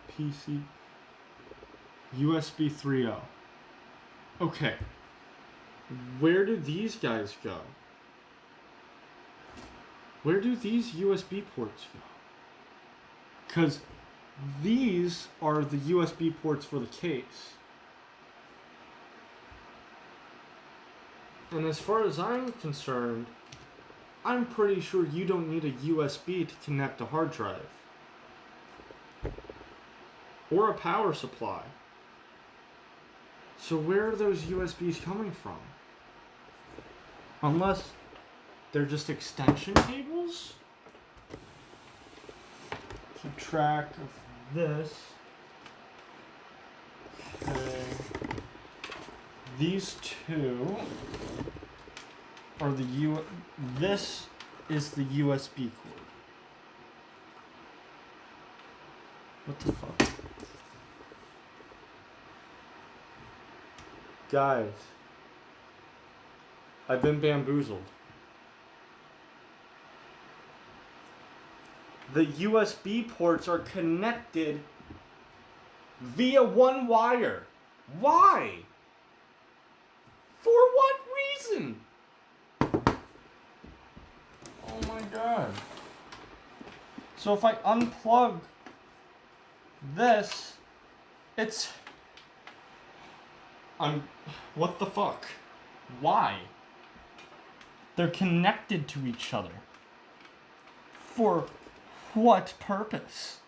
PC, USB 3.0. Okay. Where do these guys go? Where do these USB ports go? Because these are the USB ports for the case. And as far as I'm concerned, I'm pretty sure you don't need a USB to connect a hard drive. Or a power supply. So where are those USBs coming from? Unless they're just extension cables? Keep track of this. Okay. These two are the this is the USB cord. What the fuck? Guys, I've been bamboozled. The USB ports are connected via one wire. Why? For what reason? Oh my god. So if I unplug this, what the fuck? Why? They're connected to each other. For what purpose?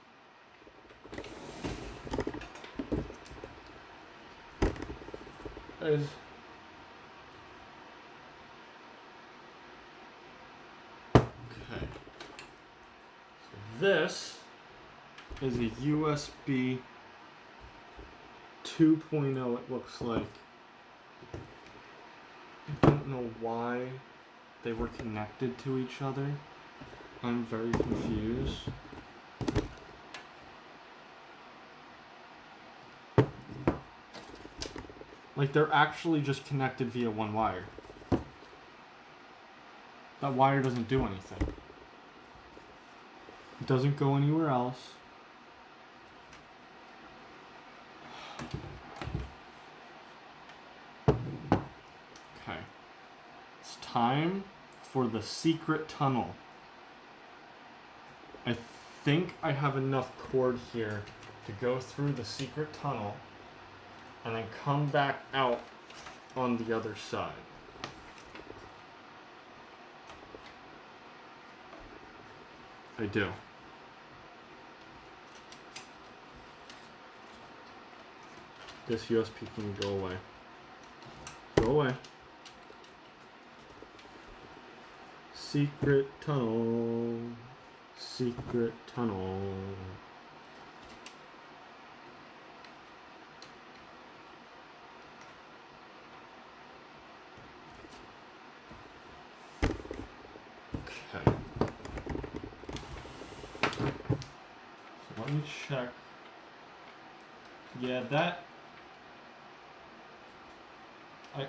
Okay. So this is a USB 2.0, it looks like. I don't know why they were connected to each other. I'm very confused. Like, they're actually just connected via one wire. That wire doesn't do anything. It doesn't go anywhere else. Okay. It's time for the secret tunnel. I think I have enough cord here to go through the secret tunnel and then come back out on the other side. I do. This USB can go away. Go away. Secret tunnel. Secret tunnel. Okay. So let me check. Yeah, that... I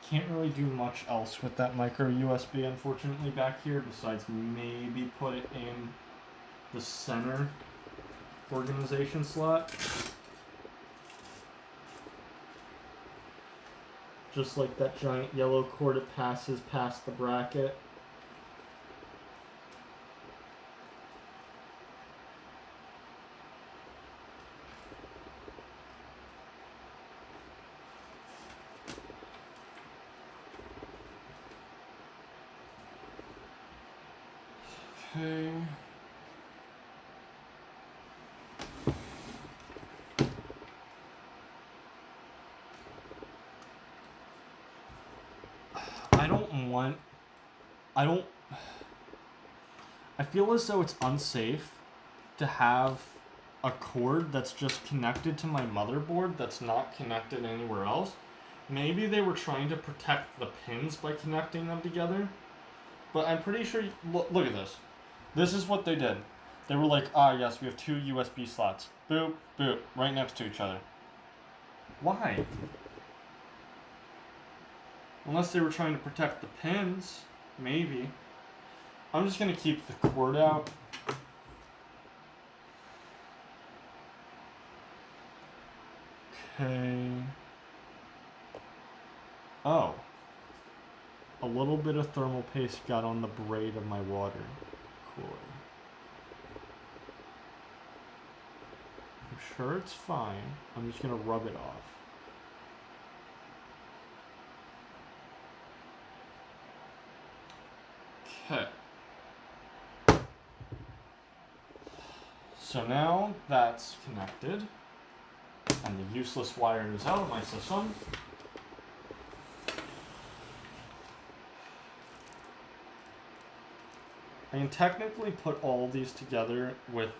can't really do much else with that micro USB, unfortunately, back here, besides maybe put it in the center organization slot. Just like that giant yellow cord, it passes past the bracket. Okay. I feel as though it's unsafe to have a cord that's just connected to my motherboard that's not connected anywhere else. Maybe they were trying to protect the pins by connecting them together. But I'm pretty sure... Look at this. This is what they did. They were like, yes, we have two USB slots. Boop, boop, right next to each other. Why? Unless they were trying to protect the pins. Maybe. I'm just going to keep the cord out. Okay. Oh. A little bit of thermal paste got on the braid of my water cooler. I'm sure it's fine. I'm just going to rub it off. Okay. So now that's connected, and the useless wire is out of my system. I can technically put all these together with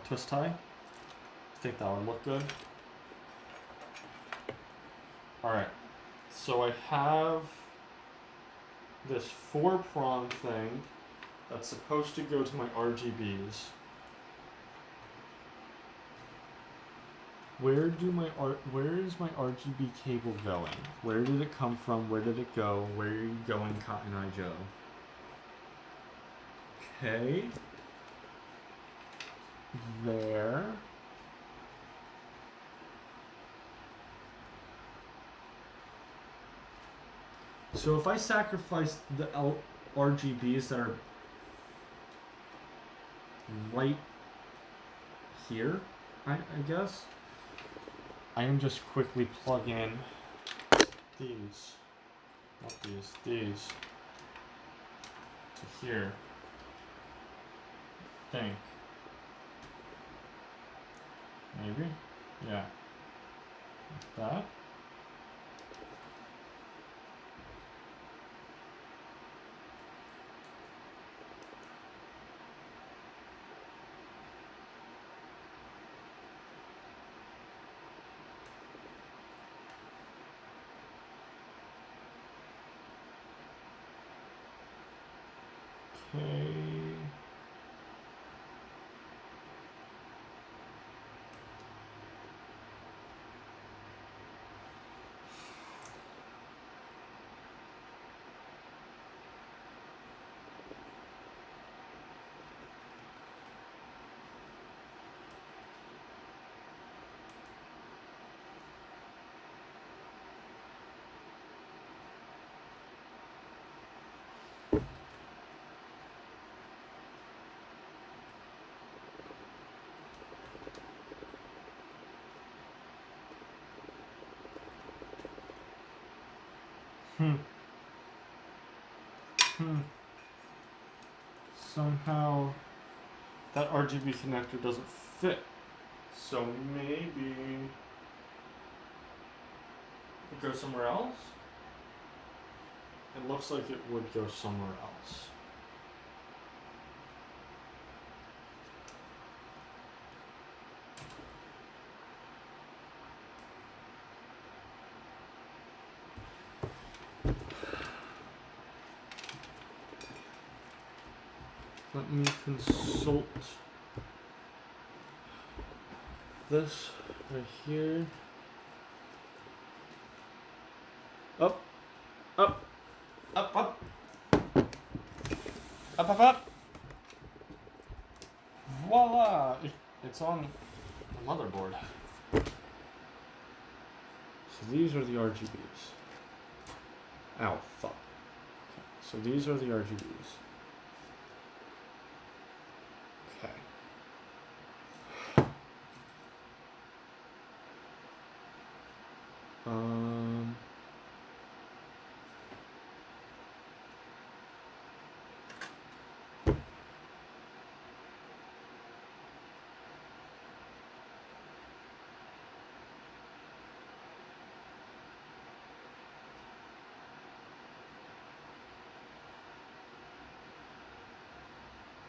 twist tie. I think that would look good. Alright, so I have this 4-prong thing that's supposed to go to my RGBs. Where is my RGB cable going? Where did it come from? Where did it go? Where are you going, Cotton Eye Joe? Okay. There. So if I sacrifice the RGBs that are right here, I guess, I can just quickly plug in these, not these, to here. I think. Maybe? Yeah. Like that. Okay. Somehow that RGB connector doesn't fit. So maybe it goes somewhere else? It looks like it would go somewhere else. Let me consult this right here. Up, up, up, up, up, up, up. Voila! It's on the motherboard. So these are the RGBs. Ow, fuck. So these are the RGBs. Okay.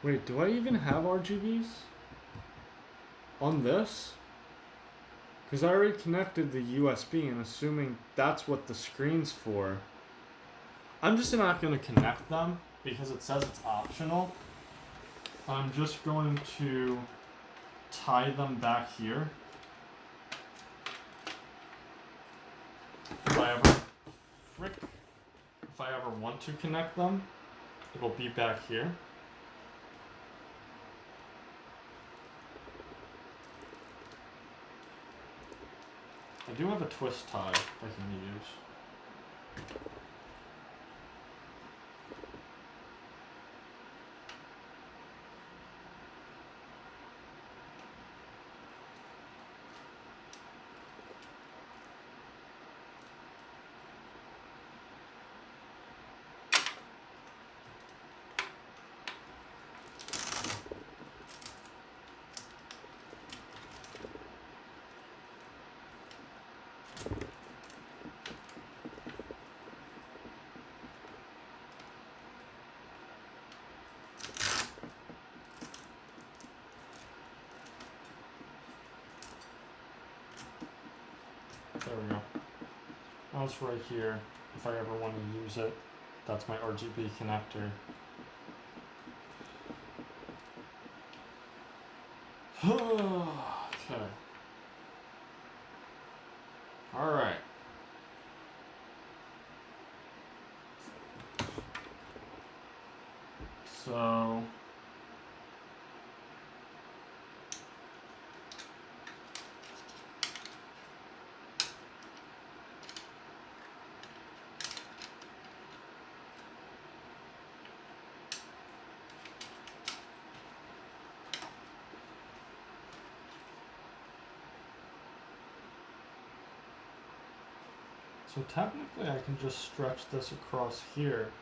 Wait, do I even have RGBs on this? Because I already connected the USB and assuming that's what the screen's for. I'm just not going to connect them because it says it's optional. I'm just going to tie them back here. If I ever want to connect them, it'll be back here. I do have a twist tie I can use. There we go. Now it's right here. If I ever want to use it, that's my RGB connector. Okay. Alright. So technically I can just stretch this across here.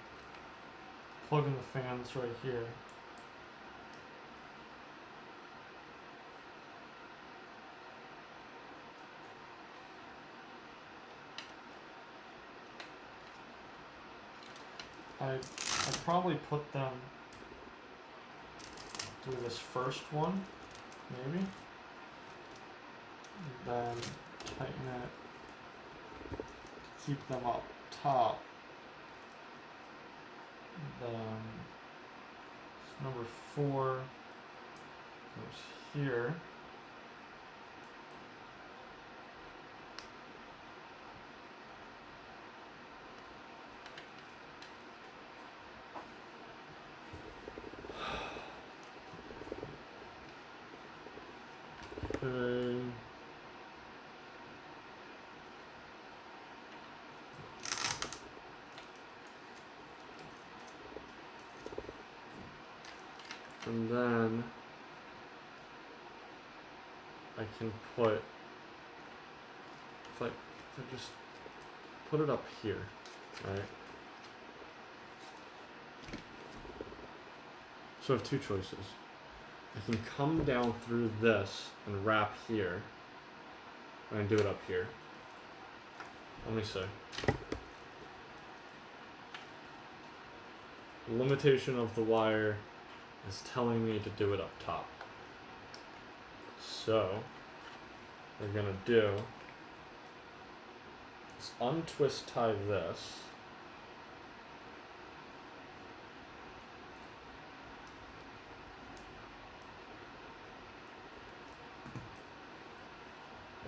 Plug in the fans right here. I'd probably put them through this first one, maybe. And then tighten it to keep them up top. And then number 4 goes here. Okay. And then I can put, if I just put it up here, right? So I have two choices. I can come down through this and wrap here, and do it up here. Let me see. The limitation of the wire is telling me to do it up top. So, what we're gonna do is untwist tie this.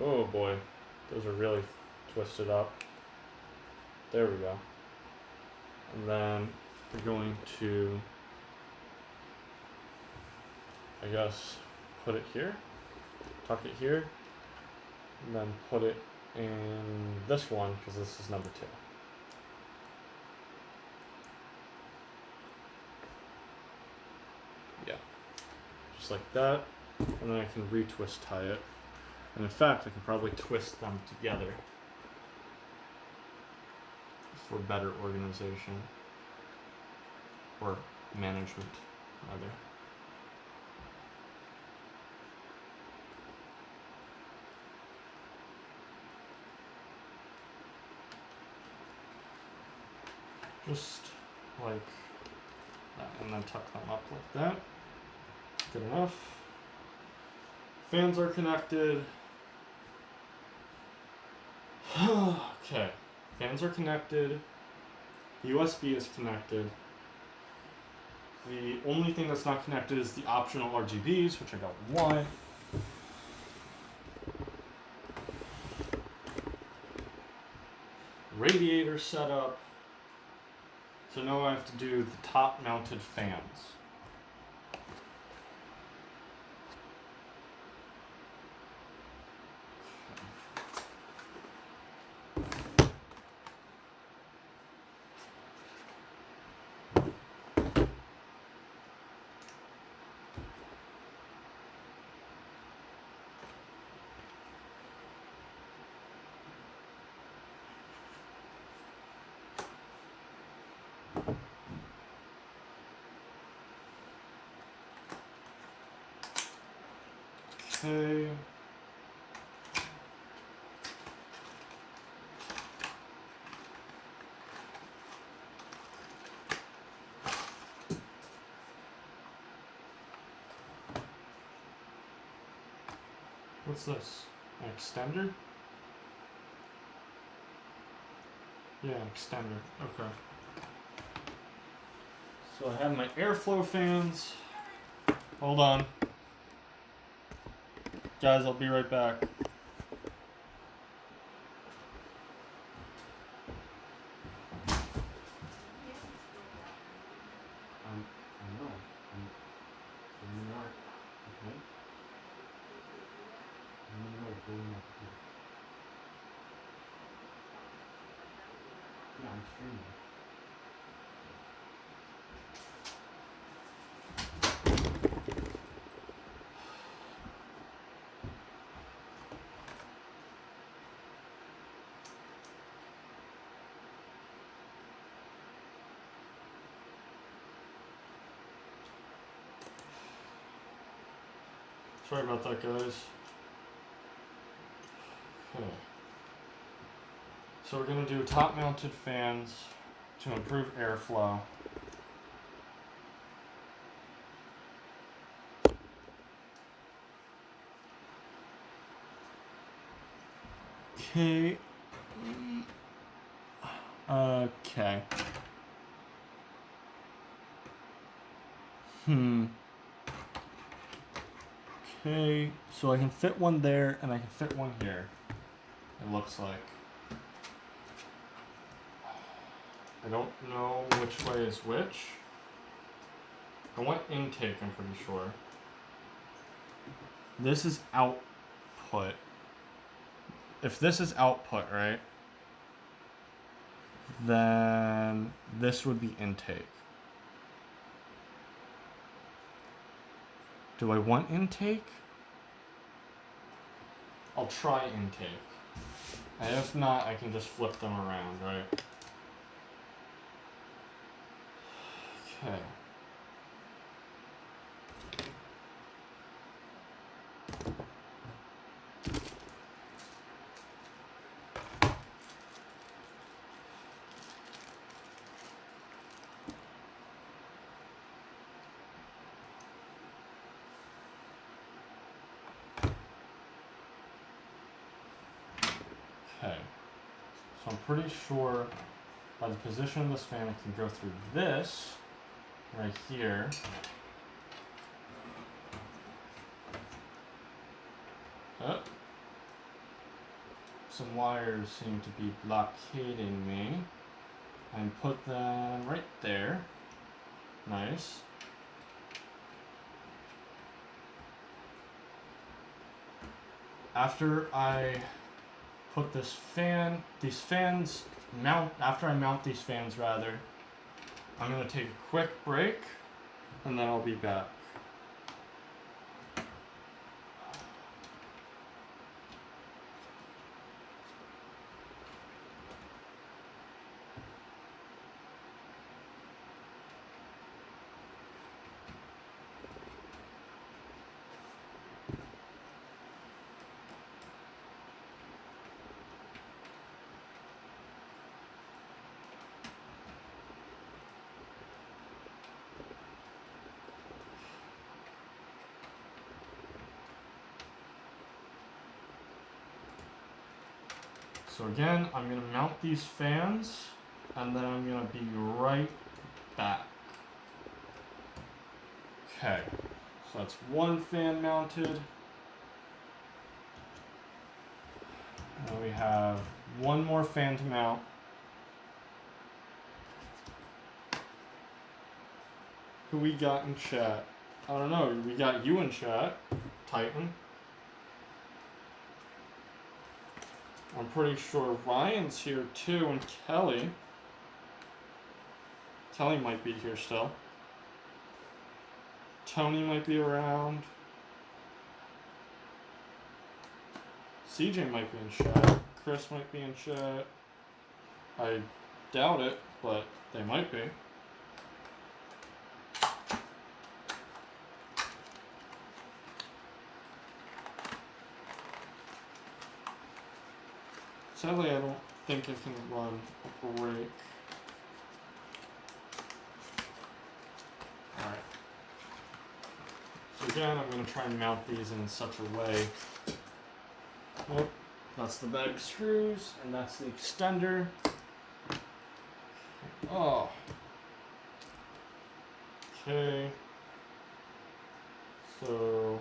Oh boy, those are really twisted up. There we go. And then we're going to, I guess, put it here, tuck it here, and then put it in this one because this is number 2. Yeah, just like that, and then I can retwist tie it. And in fact, I can probably twist them together for better organization, or management, rather. Just like that, and then tuck them up like that. Good enough. Fans are connected. Okay, fans are connected. The USB is connected. The only thing that's not connected is the optional RGBs, which I got 1. Radiator setup. So now I have to do the top mounted fans. Okay. What's this? An extender? Yeah, an extender. Okay. So I have my airflow fans. Hold on. Guys, I'll be right back. I know. I'm not. Okay. I'm not going up here. Yeah, I'm streaming. Sorry about that, guys. Okay. So we're going to do top-mounted fans to improve airflow. Okay. Okay. Okay, so I can fit one there and I can fit one here. It looks like. I don't know which way is which. I want intake, I'm pretty sure. This is output. If this is output, right? Then this would be intake. Do I want intake? I'll try intake. And if not, I can just flip them around, right? Okay. Okay. So I'm pretty sure by the position of this fan, I can go through this right here. Oh. Some wires seem to be blockading me. And put them right there. Nice. After I put this fan, after I mount these fans rather, I'm gonna take a quick break and then I'll be back. So again, I'm gonna mount these fans and then I'm gonna be right back. Okay, so that's one fan mounted. And we have one more fan to mount. Who we got in chat? I don't know, we got you in chat, Titan. I'm pretty sure Ryan's here too, and Kelly. Kelly might be here still. Tony might be around. CJ might be in chat. Chris might be in chat. I doubt it, but they might be. Sadly, I don't think I can run a break. Alright. So again, I'm going to try and mount these in such a way. Oh, that's the bag of screws, and that's the extender. Oh. Okay. So,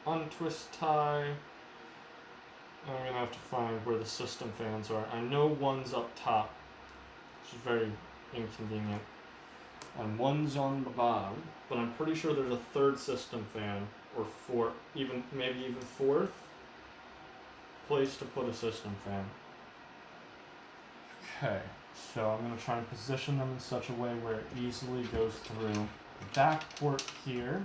untwist tie. I'm going to have to find where the system fans are. I know one's up top, which is very inconvenient. And one's on the bottom, but I'm pretty sure there's a third system fan, or maybe even fourth place to put a system fan. Okay, so I'm going to try and position them in such a way where it easily goes through the back port here.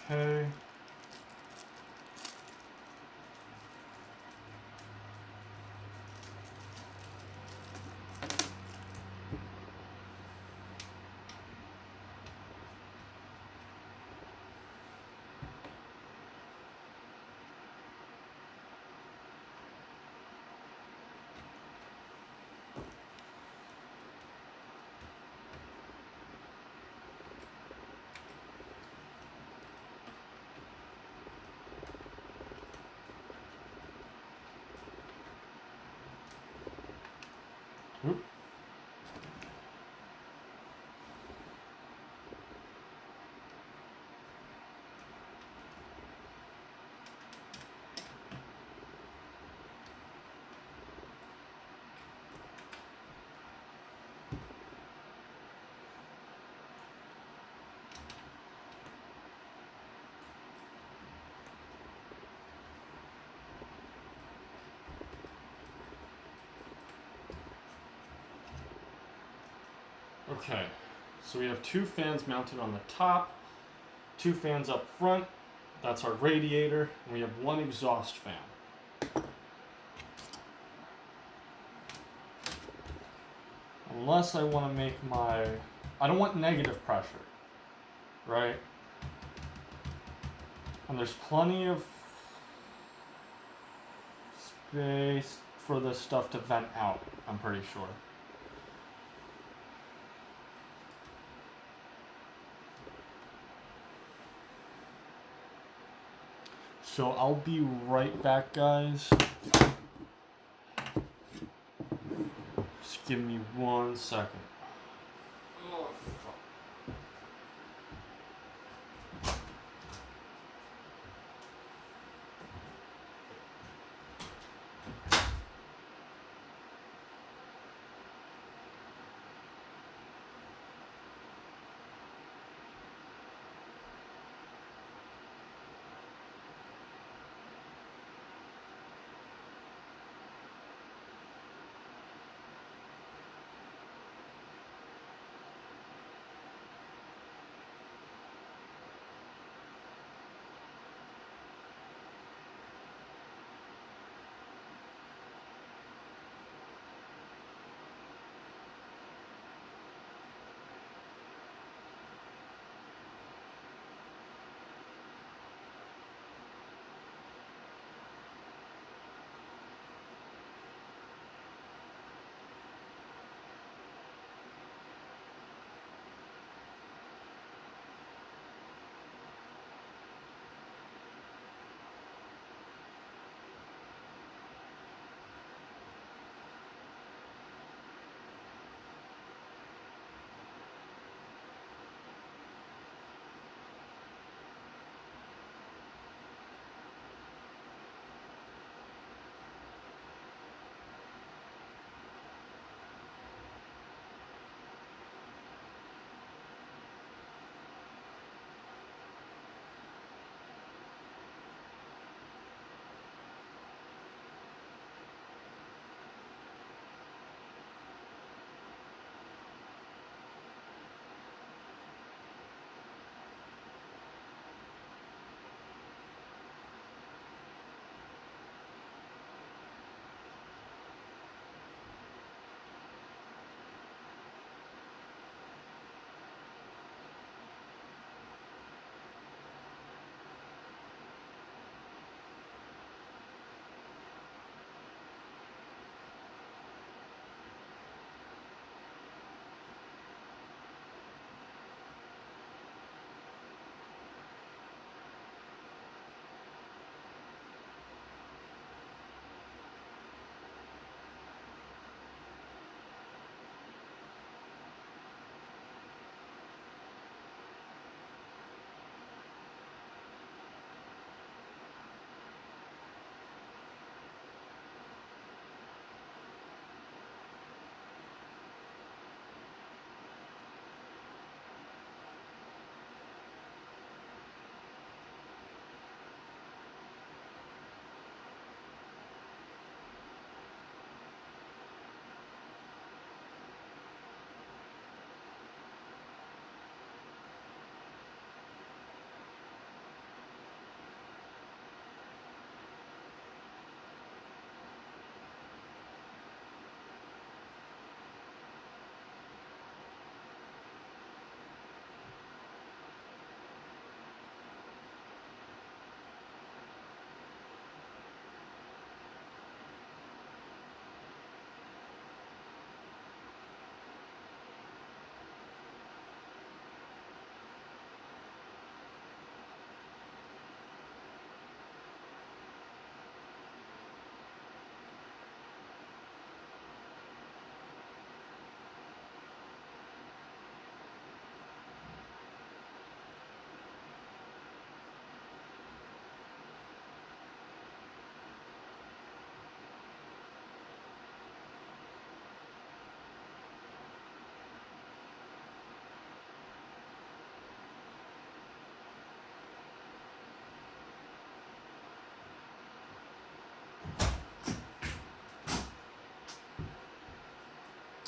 Okay. Oop. Okay, so we have 2 fans mounted on the top, 2 fans up front, that's our radiator, and we have 1 exhaust fan. Unless I want to make I don't want negative pressure, right? And there's plenty of space for this stuff to vent out, I'm pretty sure. So I'll be right back, guys. Just give me 1 second. Oh, fuck.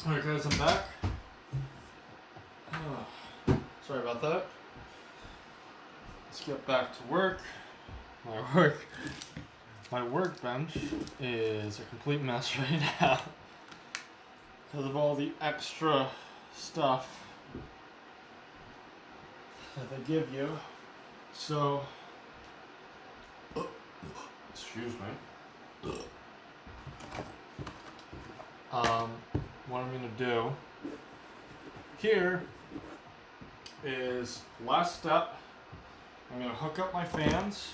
Alright guys, I'm back. Sorry about that. Let's get back to work. My workbench is a complete mess right now because of all the extra stuff that they give you. So, excuse me. What I'm gonna do here is last step. I'm gonna hook up my fans.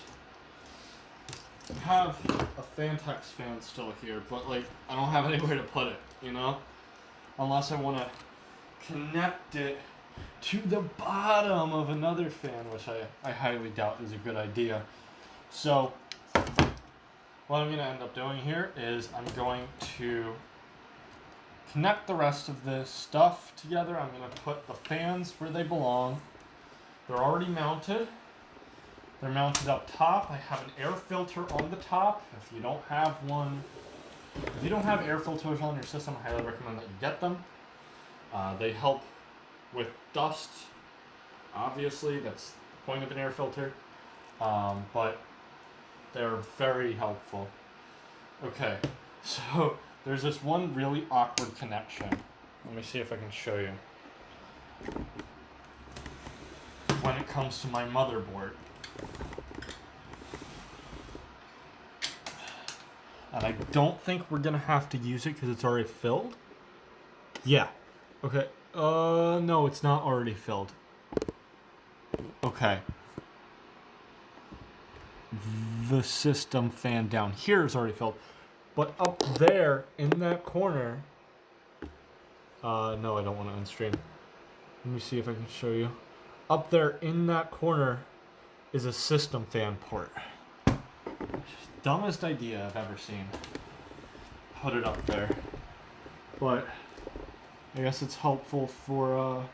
I have a Fantex fan still here, but like I don't have anywhere to put it, you know? Unless I wanna connect it to the bottom of another fan, which I highly doubt is a good idea. So what I'm gonna end up doing here is I'm going to connect the rest of this stuff together. I'm gonna put the fans where they belong. They're already mounted. They're mounted up top. I have an air filter on the top. If you don't have one, if you don't have air filters on your system, I highly recommend that you get them. They help with dust. Obviously, that's the point of an air filter. But they're very helpful. Okay, so there's this one really awkward connection. Let me see if I can show you. When it comes to my motherboard. And I don't think we're gonna have to use it because it's already filled. Yeah. Okay. No, it's not already filled. Okay. The system fan down here is already filled. But up there in that corner. No, I don't want to unstream. Let me see if I can show you. Up there in that corner is a system fan port. Dumbest idea I've ever seen. Put it up there. But I guess it's helpful for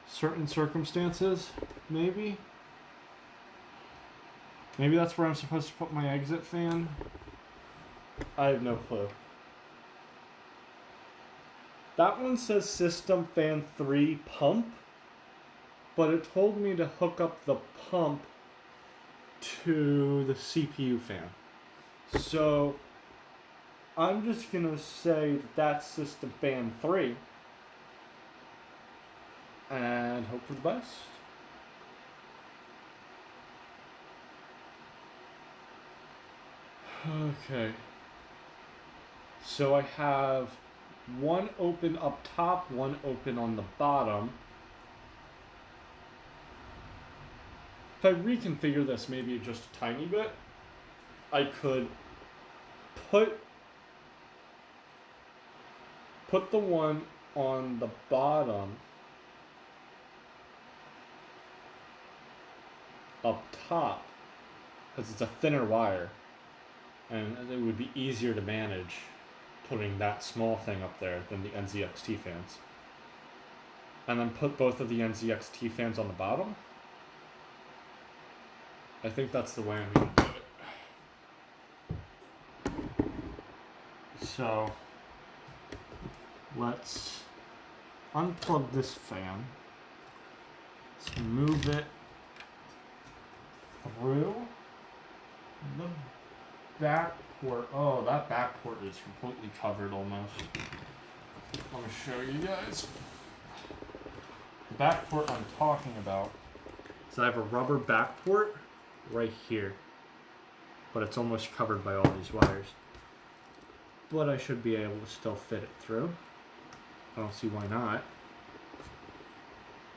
certain circumstances, maybe. Maybe that's where I'm supposed to put my exit fan. I have no clue. That one says System Fan 3 pump, but it told me to hook up the pump to the CPU fan. So I'm just gonna say that that's System Fan 3 and hope for the best. Okay. So I have one open up top, one open on the bottom. If I reconfigure this maybe just a tiny bit, I could put the one on the bottom up top because it's a thinner wire and it would be easier to manage putting that small thing up there than the NZXT fans. And then put both of the NZXT fans on the bottom. I think that's the way I'm going to do it. So let's unplug this fan. Let's move it through the back port. Oh, that back port is completely covered almost. Let me show you guys. The back port I'm talking about is I have a rubber back port right here, but it's almost covered by all these wires. But I should be able to still fit it through. I don't see why not.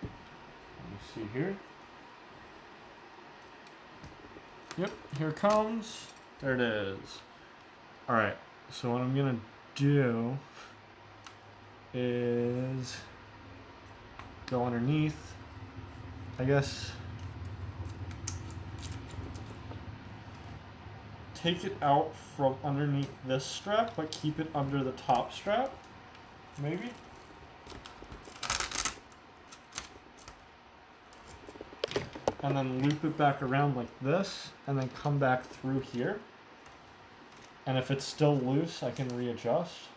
Let me see here. Yep, here it comes. There it is. Alright, so what I'm gonna do is go underneath. I guess take it out from underneath this strap, but keep it under the top strap, maybe? And then loop it back around like this, and then come back through here. And if it's still loose, I can readjust.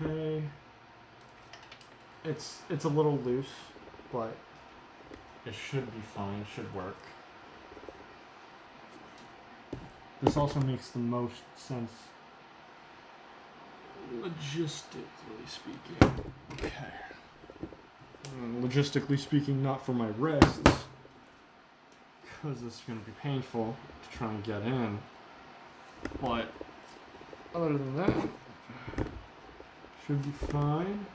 Okay. It's a little loose, but it should be fine. It should work. This also makes the most sense logistically speaking. Okay. Logistically speaking, not for my wrists, because it's going to be painful to try and get in. But other than that, should be fine.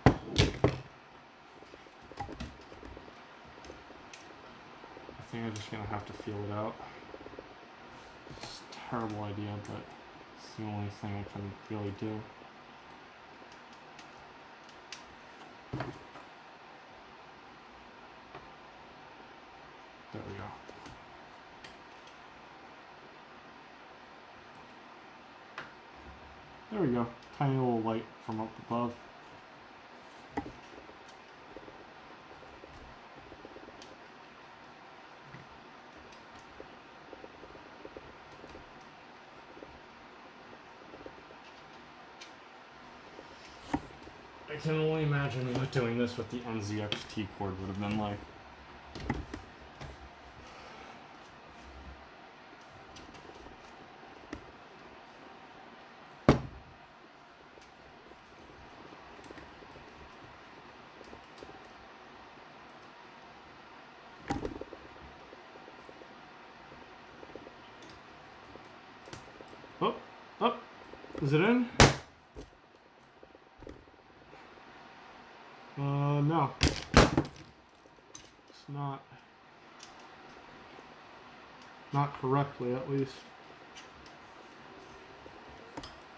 I think I'm just going to have to feel it out. It's a terrible idea, but it's the only thing I can really do. There we go. There we go. Tiny little light from up above. I can only imagine what doing this with the NZXT cord would have been like. Oh, is it in? No. It's not. Not correctly, at least.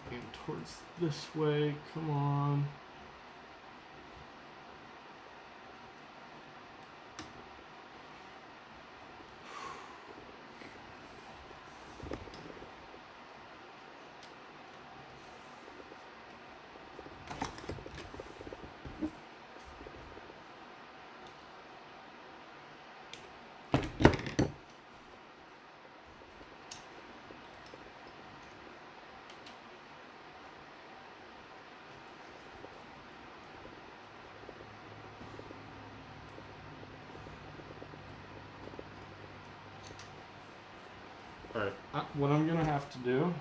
And towards this way, come on. Alright, what I'm gonna have to do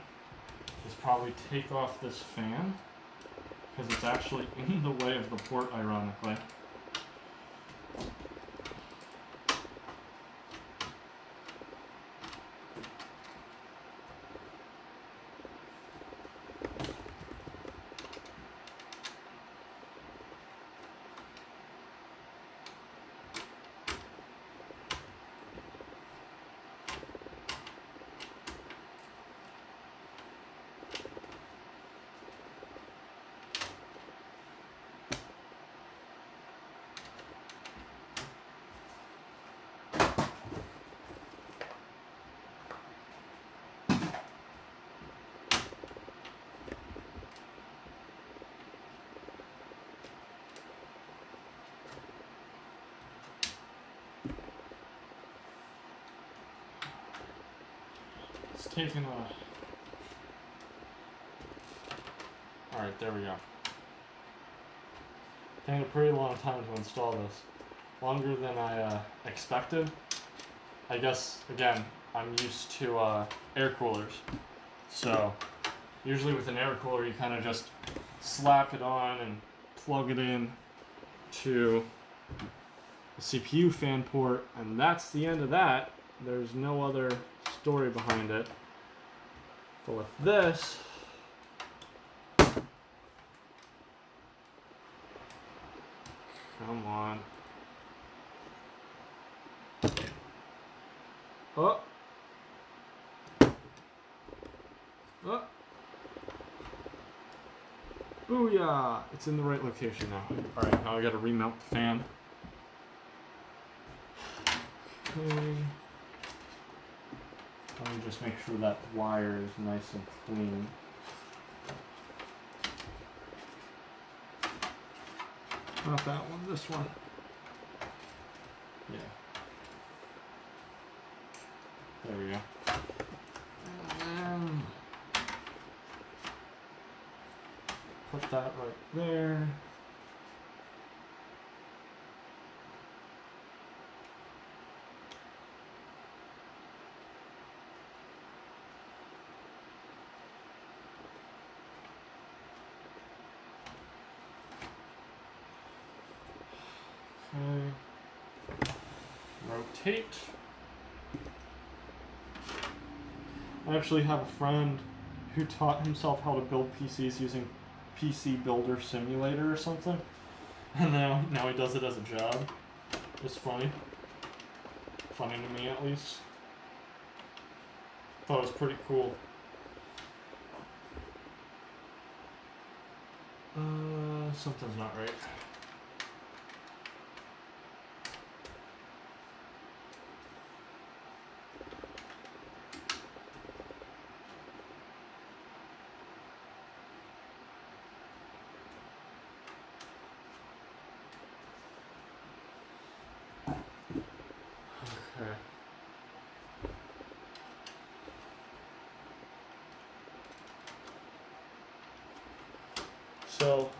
is probably take off this fan, because it's actually in the way of the port, ironically. It's taken a... Alright, there we go. Taking a pretty long time to install this. Longer than I expected. I guess, again, I'm used to air coolers. So, usually with an air cooler you kind of just slap it on and plug it in to the CPU fan port, and that's the end of that. There's no other story behind it. But with this, come on. Oh. Oh. Booyah! It's in the right location now. Alright, now I gotta remount the fan. Okay. Let me just make sure that wire is nice and clean. Not that one, this one. Yeah. There we go. put that right there. Okay. Rotate. I actually have a friend who taught himself how to build PCs using PC Builder Simulator or something. And now he does it as a job. It's funny. Funny to me, at least. Thought it was pretty cool. Something's not right. Okay. So,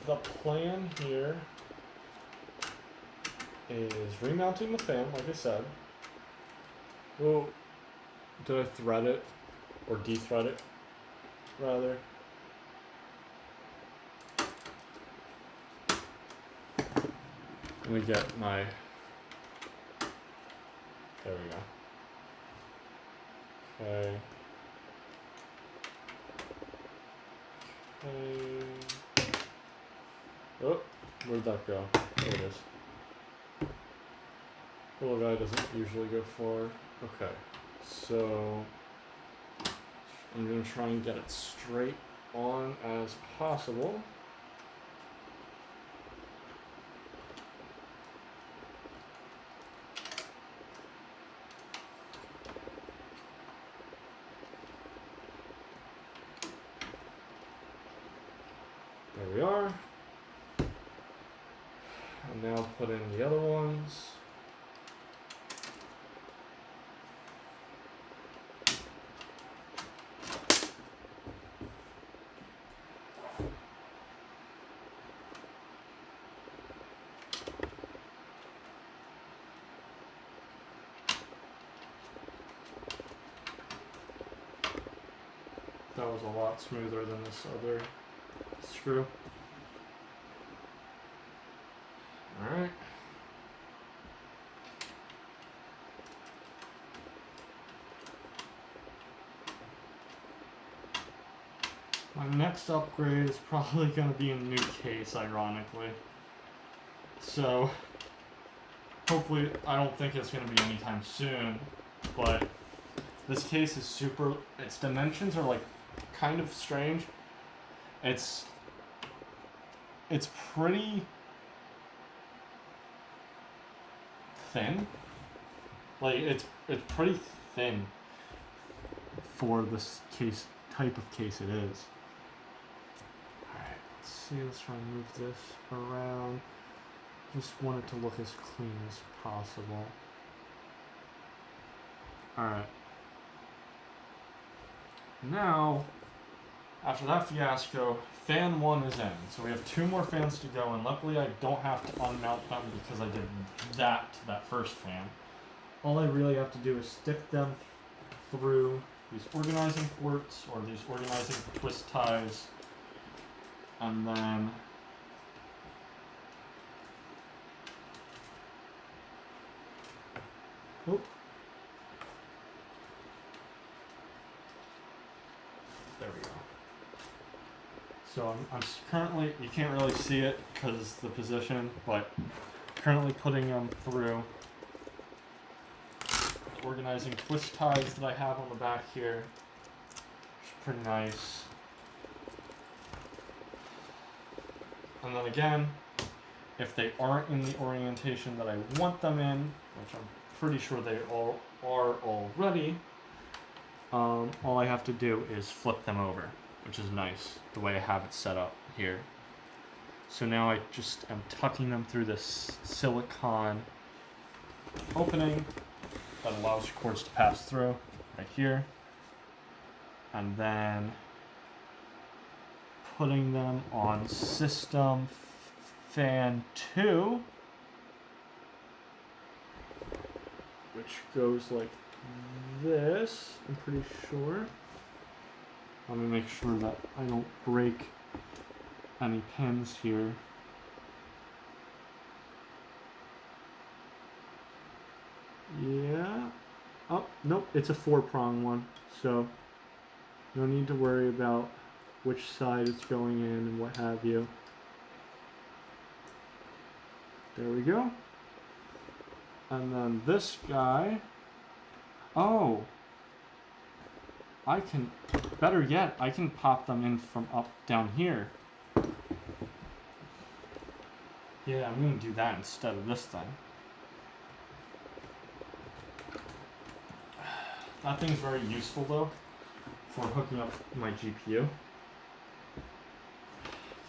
the plan here is remounting the fan, like I said. Oh, did I thread it? Or de-thread it, rather? Let me get my... There we go. Okay. Okay. Oh, where'd that go? There it is. Little guy doesn't usually go far. Okay, so I'm gonna try and get it straight on as possible. There we are. And now put in the other ones. That was a lot smoother than this other screw. Alright. My next upgrade is probably going to be a new case, ironically. So, hopefully, I don't think it's going to be anytime soon, but this case is super, its dimensions are like kind of strange. It's pretty thin. Like it's pretty thin for this case type of case it is. Alright, let's see, let's try and move this around. Just want it to look as clean as possible. Alright. Now, after that fiasco, fan 1 is in. So we have 2 more fans to go, and luckily I don't have to unmount them because I did that to that first fan. All I really have to do is stick them through these organizing ports or these organizing twist ties, and then there we go. So I'm currently, you can't really see it because the position, but currently putting them through organizing twist ties that I have on the back here, which is pretty nice. And then again, if they aren't in the orientation that I want them in, which I'm pretty sure they all are already, all I have to do is flip them over, which is nice, the way I have it set up here. So now I just am tucking them through this silicone opening that allows cords to pass through right here, and then putting them on system fan 2, which goes like this, I'm pretty sure. Let me make sure that I don't break any pins here. Yeah. Oh, nope, it's a 4-prong one, so no need to worry about which side it's going in and what have you. There we go. And then this guy, oh, I can, better yet, I can pop them in from up down here. Yeah, I'm gonna do that instead of this thing. That thing's very useful though for hooking up my GPU.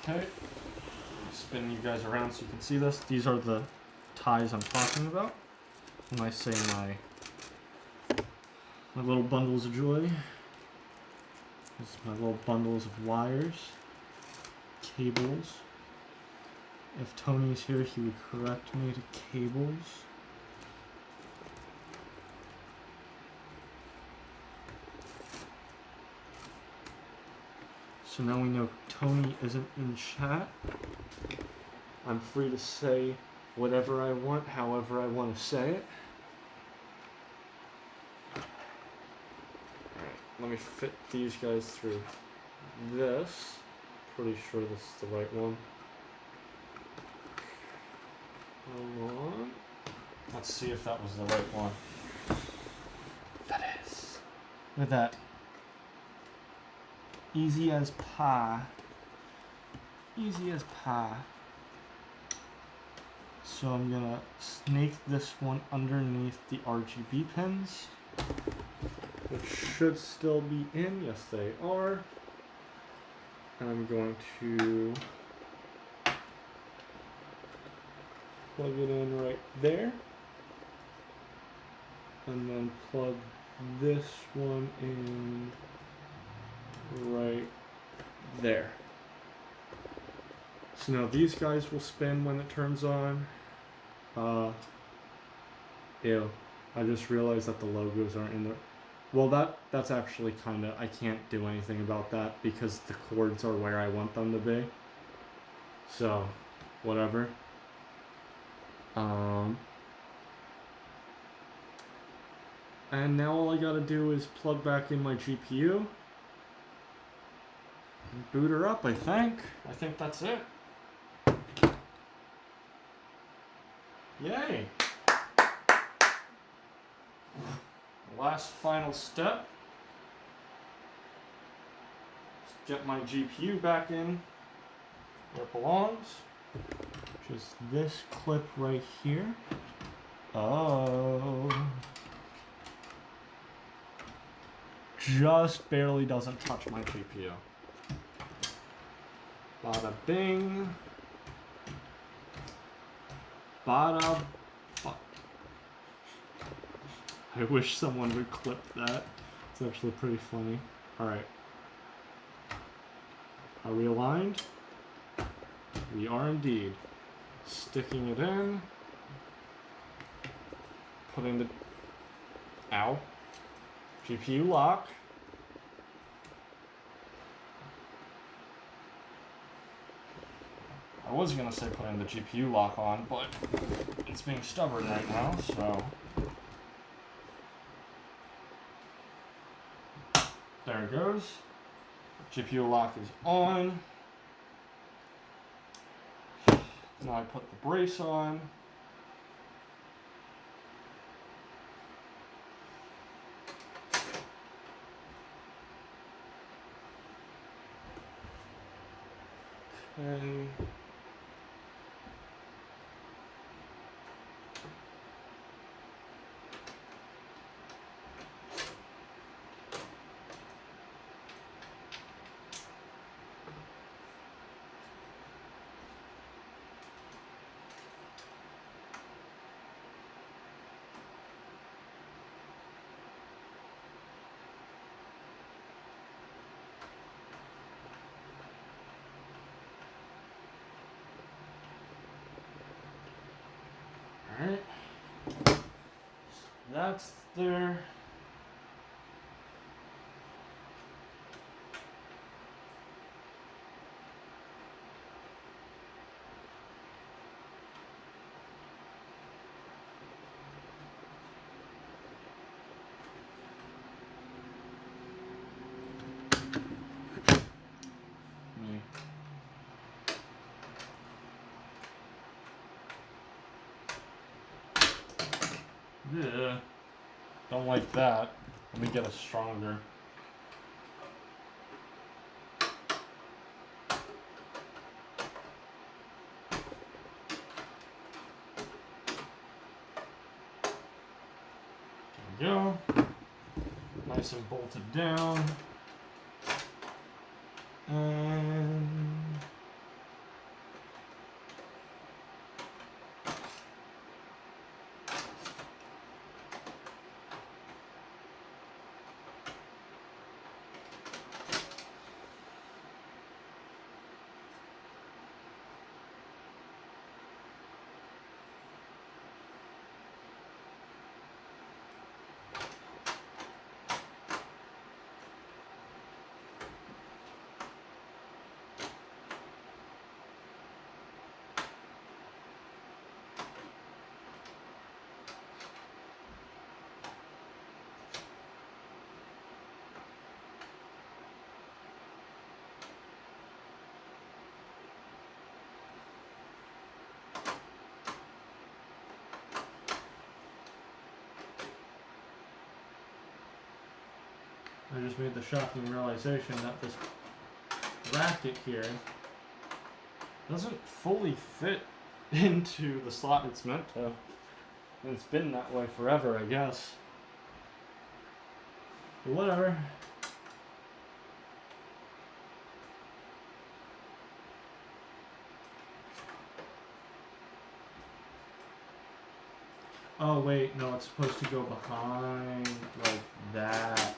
Okay, spin you guys around so you can see this. These are the ties I'm talking about when I say my little bundles of joy. This is my little bundles of wires, cables. If Tony's here, he would correct me to cables. So now we know Tony isn't in chat. I'm free to say whatever I want, however I want to say it. Alright, let me fit these guys through this. Pretty sure this is the right one. Hold on. Let's see if that was the right one. That is. Look at that. Easy as pie. Easy as pie. So I'm gonna snake this one underneath the RGB pins, which should still be in. Yes, they are. I'm going to plug it in right there, and then plug this one in right there. So now these guys will spin when it turns on. Ew, I just realized that the logos aren't in there. Well, that's actually kinda, I can't do anything about that because the cords are where I want them to be. So, whatever. And now all I gotta do is plug back in my GPU. And boot her up, I think. I think that's it. Yay! Last final step. Just get my GPU back in where it belongs. Which is this clip right here. Oh. Just barely doesn't touch my GPU. Bada bing. Bada fuck. I wish someone would clip that. It's actually pretty funny. Alright. Are we aligned? We are indeed. Sticking it in. Putting the... Ow. GPU lock. I was gonna say putting the GPU lock on, but it's being stubborn right now, so... There it goes. GPU lock is on. Now I put the brace on. Okay. That's there. Me. Yeah. Don't like that. Let me get a stronger. There we go. Nice and bolted down. And I just made the shocking realization that this bracket here doesn't fully fit into the slot it's meant to. And it's been that way forever, I guess. But whatever. Oh wait, no, it's supposed to go behind like that.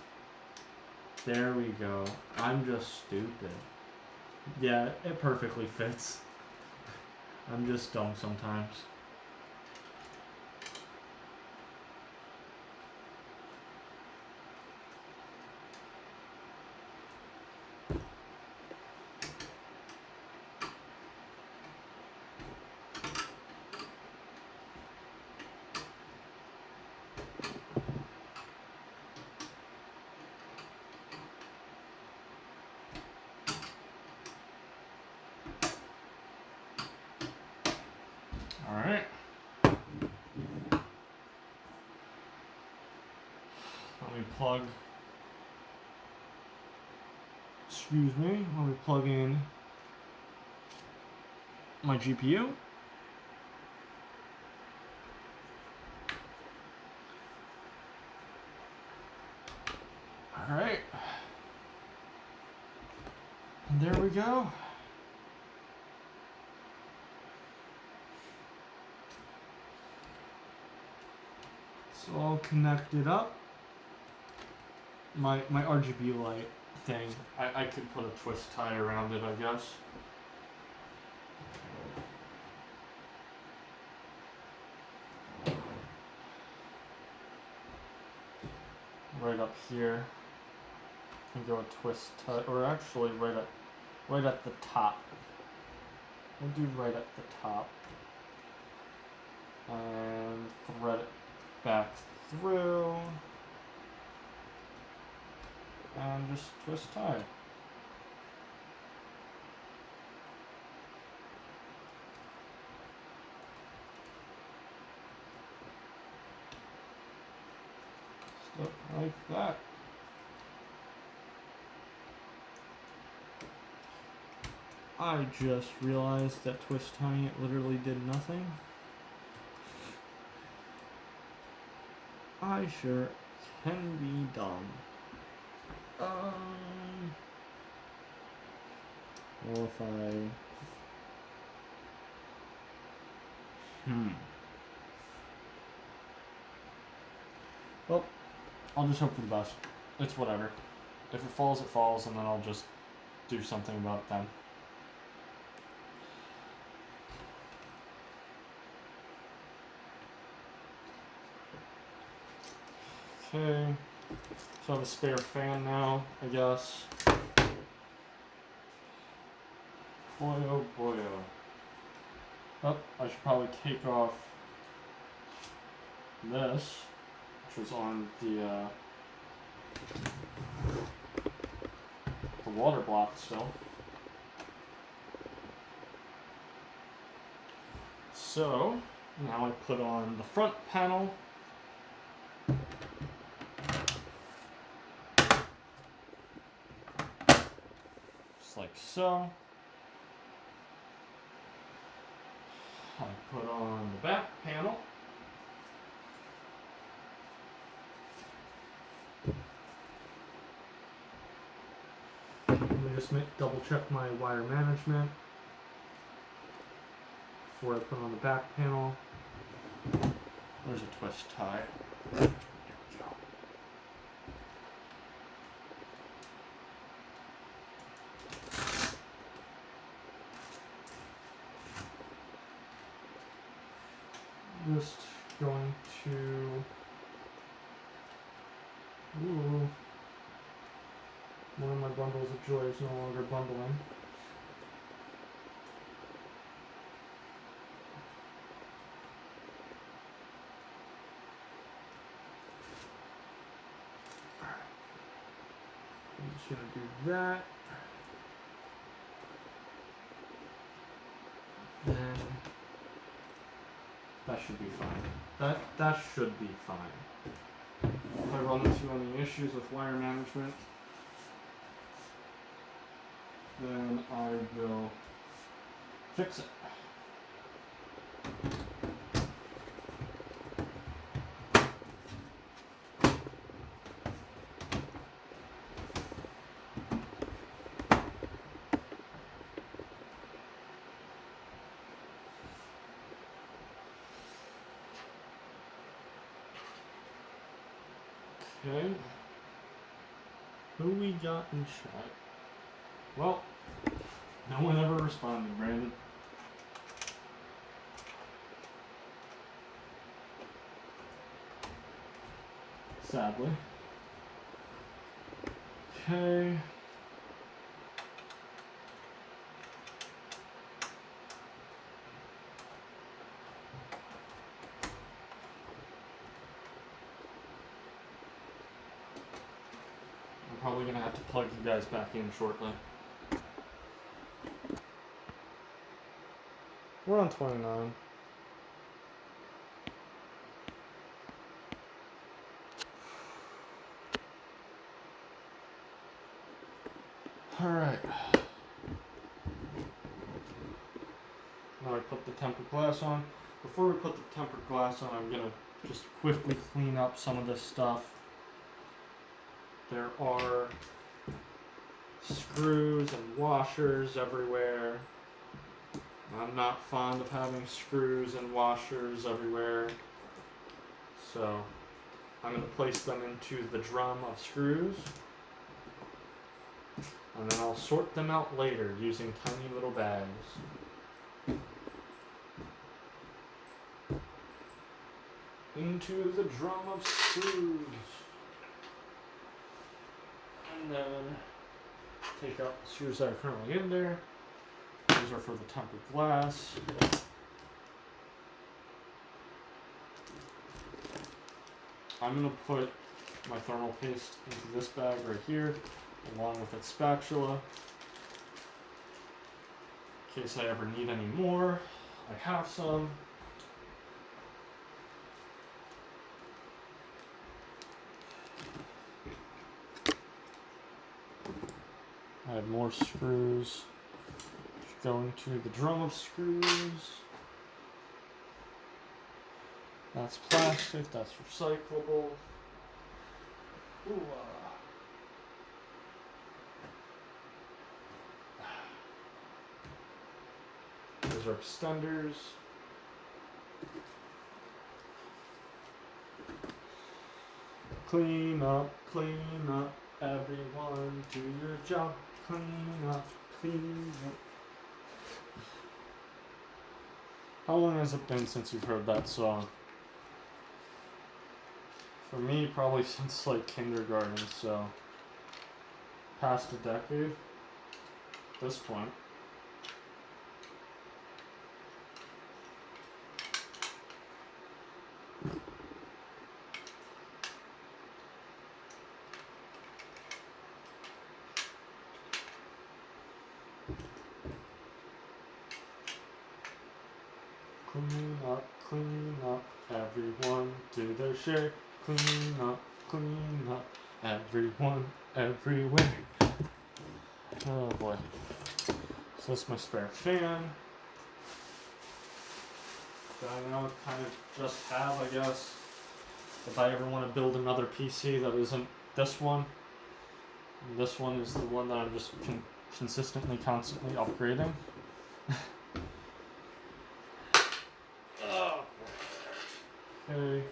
There we go. I'm just stupid. Yeah, it perfectly fits. I'm just dumb sometimes. Alright. Let me plug. Excuse me. Let me plug in my GPU. Alright. And there we go. It's all connected up. My RGB light thing, I could put a twist tie around it, I guess. Right up here. Can go a twist tie, or actually right at the top. We'll do right at the top. And thread it back through. And just twist tie. Stuff like that. I just realized that twist tying it literally did nothing. I sure can be dumb. Well, if I... Well, I'll just hope for the best. It's whatever. If it falls, and then I'll just do something about it then. Okay. So I have a spare fan now, I guess. Boy, oh boy, oh. Oh, I should probably take off this, which was on the water block still. So, now I put on the front panel. Just like so. I put on the back panel. Let me just double check my wire management before I put on the back panel. There's a twist tie. There we go. Just going to. Ooh. One of my bundles of joy is no longer bundling. I'm just gonna do that. Then that should be fine. That should be fine. If I run into any issues with wire management, then I will fix it. Okay. Who we got in chat? Well, no one ever responded, Brandon. Sadly. Okay. I'm probably gonna have to plug you guys back in shortly. We're on 29. Alright. Now I put the tempered glass on. Before we put the tempered glass on, I'm gonna just quickly clean up some of this stuff. There are screws and washers everywhere. I'm not fond of having screws and washers everywhere. So I'm going to place them into the drum of screws. And then I'll sort them out later using tiny little bags. Into the drum of screws. And then take out the screws that are currently in there. These are for the tempered glass. I'm going to put my thermal paste into this bag right here, along with its spatula. In case I ever need any more, I have some. I have more screws. Go into the drum of screws. That's plastic, that's recyclable. Ooh, Those are extenders. Clean up, everyone do your job. Clean up, clean up. How long has it been since you've heard that song? For me, probably since like kindergarten, so past a decade at this point. Clean up, everyone do their share. Clean up, everyone, everywhere. Oh boy. So that's my spare fan. That I now kind of just have, I guess. If I ever want to build another PC that isn't this one. And this one is the one that I'm just consistently, constantly upgrading. Oh. Okay.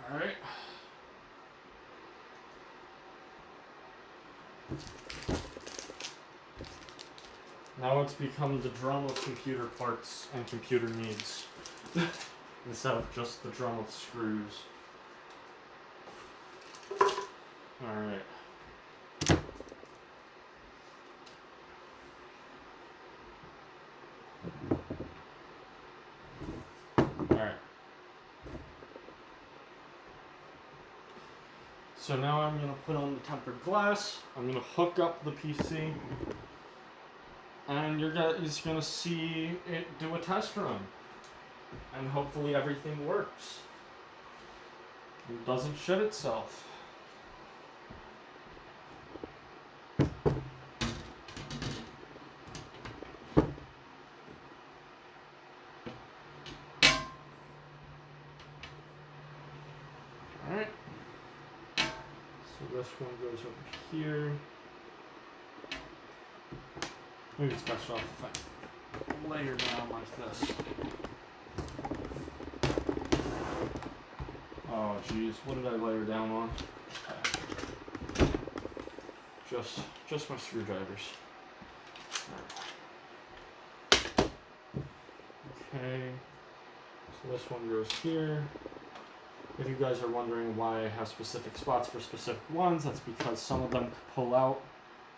Alright. Now it's become the drum of computer parts and computer needs. Instead of just the drum of screws. Alright. Alright. So now I'm going to put on the tempered glass. I'm going to hook up the PC. And you're guys going to see it do a test run. And hopefully everything works. It doesn't shit itself. Alright. So this one goes over here. Maybe it's best off if I lay her down like this. Oh geez, what did I lay her down on? Just my screwdrivers. Okay. So this one goes here. If you guys are wondering why I have specific spots for specific ones, that's because some of them pull out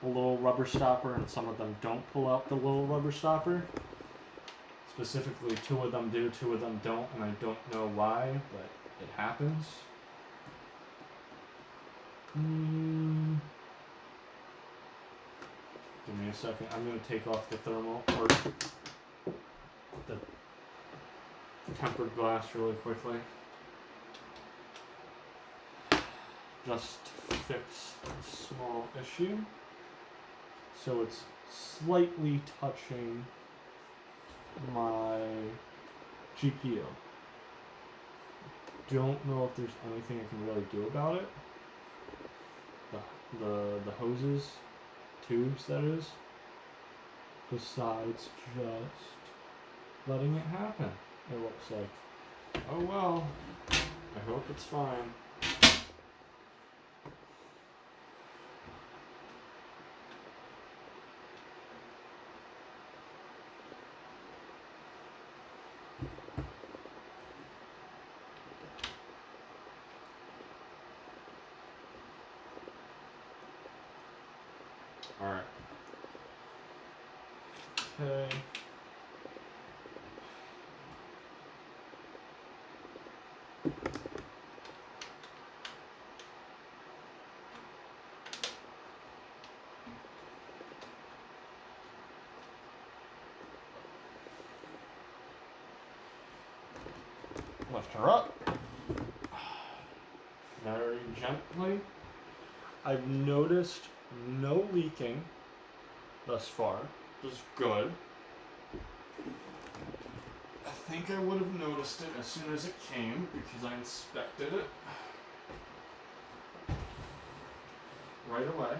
the little rubber stopper and some of them don't pull out the little rubber stopper. Specifically, 2 of them do, 2 of them don't, and I don't know why, but it happens. Give me a second. I'm going to take off the thermal, or the tempered glass really quickly. Just to fix a small issue. So it's slightly touching my GPU. Don't know if there's anything I can really do about it. The hoses, tubes that is, besides just letting it happen. It looks like. Oh well. I hope it's fine. Alright. Okay. Lift her up. Very gently. I've noticed no leaking thus far, which is good. I think I would have noticed it as soon as it came because I inspected it right away.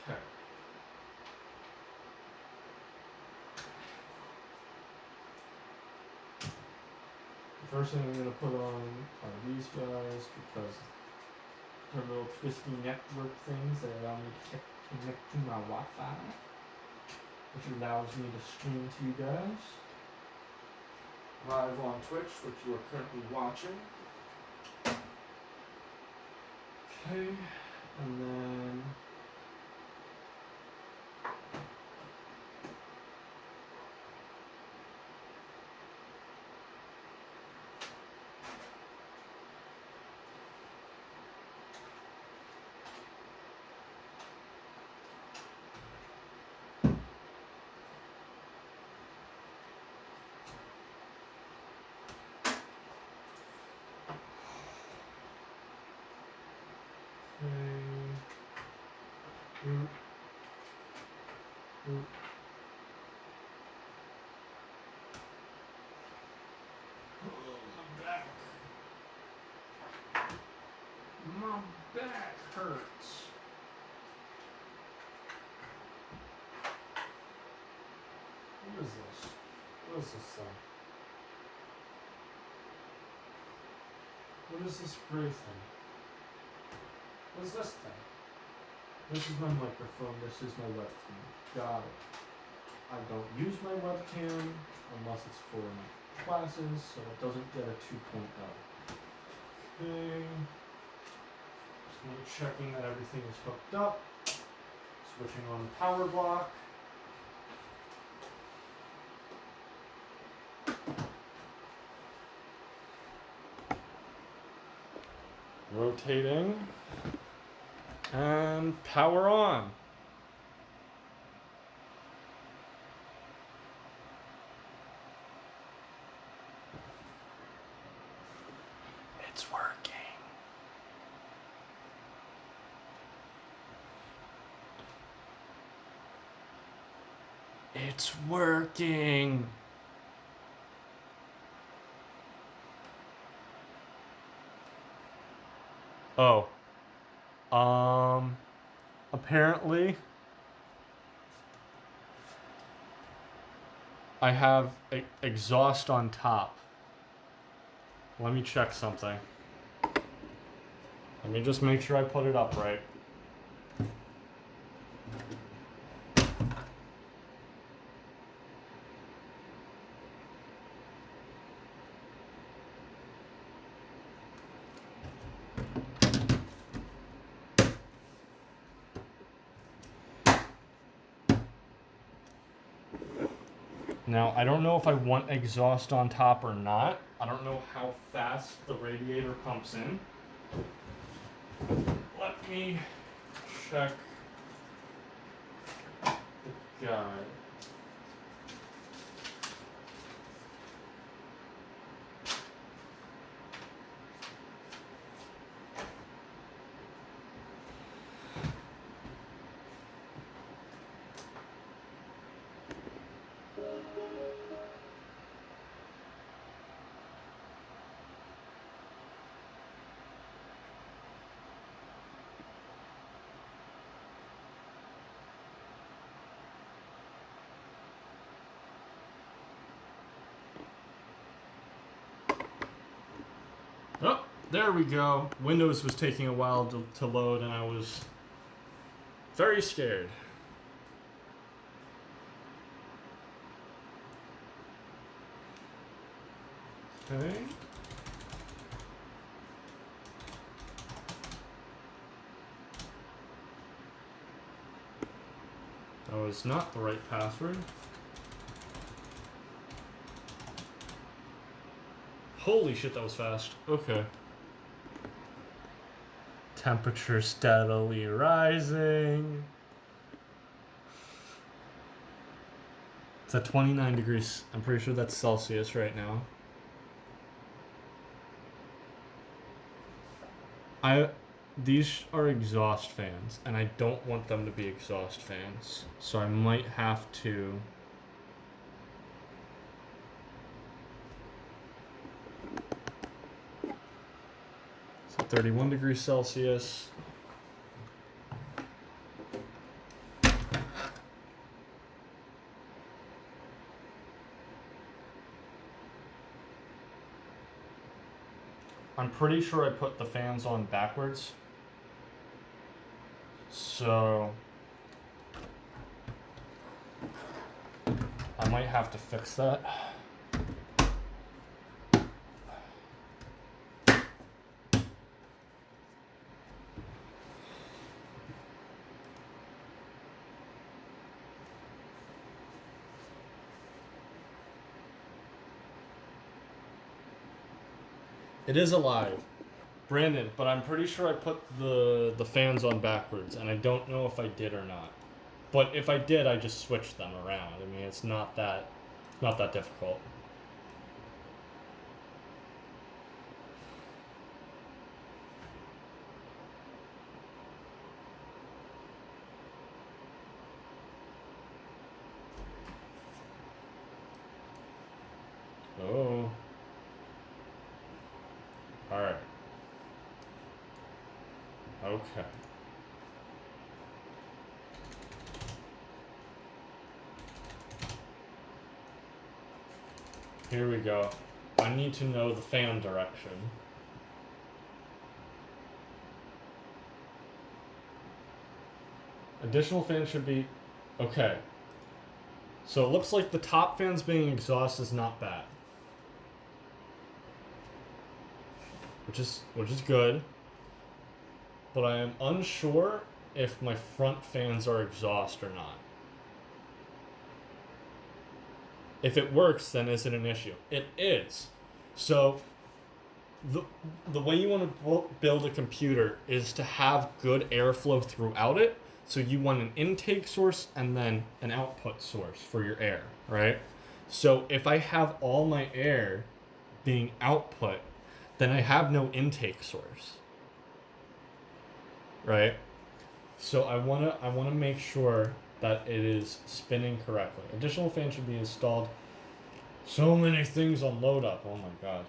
Okay. first thing I'm going to put on are these guys because they're little twisty network things that allow me to connect to my Wi-Fi, which allows me to stream to you guys live on Twitch, which you are currently watching. Okay, and then oop, oop. Oh, my back. My back hurts. What is this? What is this thing? What is this gray thing? What is this thing? This is my microphone, this is my webcam. Got it. I don't use my webcam unless it's for my classes, so it doesn't get a 2.0. Okay. Just checking that everything is hooked up. Switching on the power block. Rotating. And power on. It's working. It's working. Oh. Apparently I have exhaust on top. Let me check something. Let me just make sure I put it up right. Now, I don't know if I want exhaust on top or not. I don't know how fast the radiator pumps in. Let me check the guide. Oh, there we go. Windows was taking a while to load and I was very scared. Okay. That was not the right password. Holy shit, that was fast. Okay. Temperature steadily rising. It's at 29 degrees. I'm pretty sure that's Celsius right now. These are exhaust fans, and I don't want them to be exhaust fans. So I might have to... So 31 degrees Celsius. I'm pretty sure I put the fans on backwards. So I might have to fix that. It is alive, Brandon, but I'm pretty sure I put the fans on backwards, and I don't know if I did or not. But if I did, I just switched them around. I mean, it's not that difficult. Oh. All right. Okay. Here we go. I need to know the fan direction. Additional fan should be... Okay. So it looks like the top fans being exhaust is not bad. Which is good. But I am unsure if my front fans are exhaust or not. If it works, then is it an issue? It is. So the way you want to build a computer is to have good airflow throughout it. So you want an intake source and then an output source for your air, right? So if I have all my air being output, then I have no intake source, right? So I wanna make sure that it is spinning correctly. Additional fan should be installed. So many things on load up. Oh my god.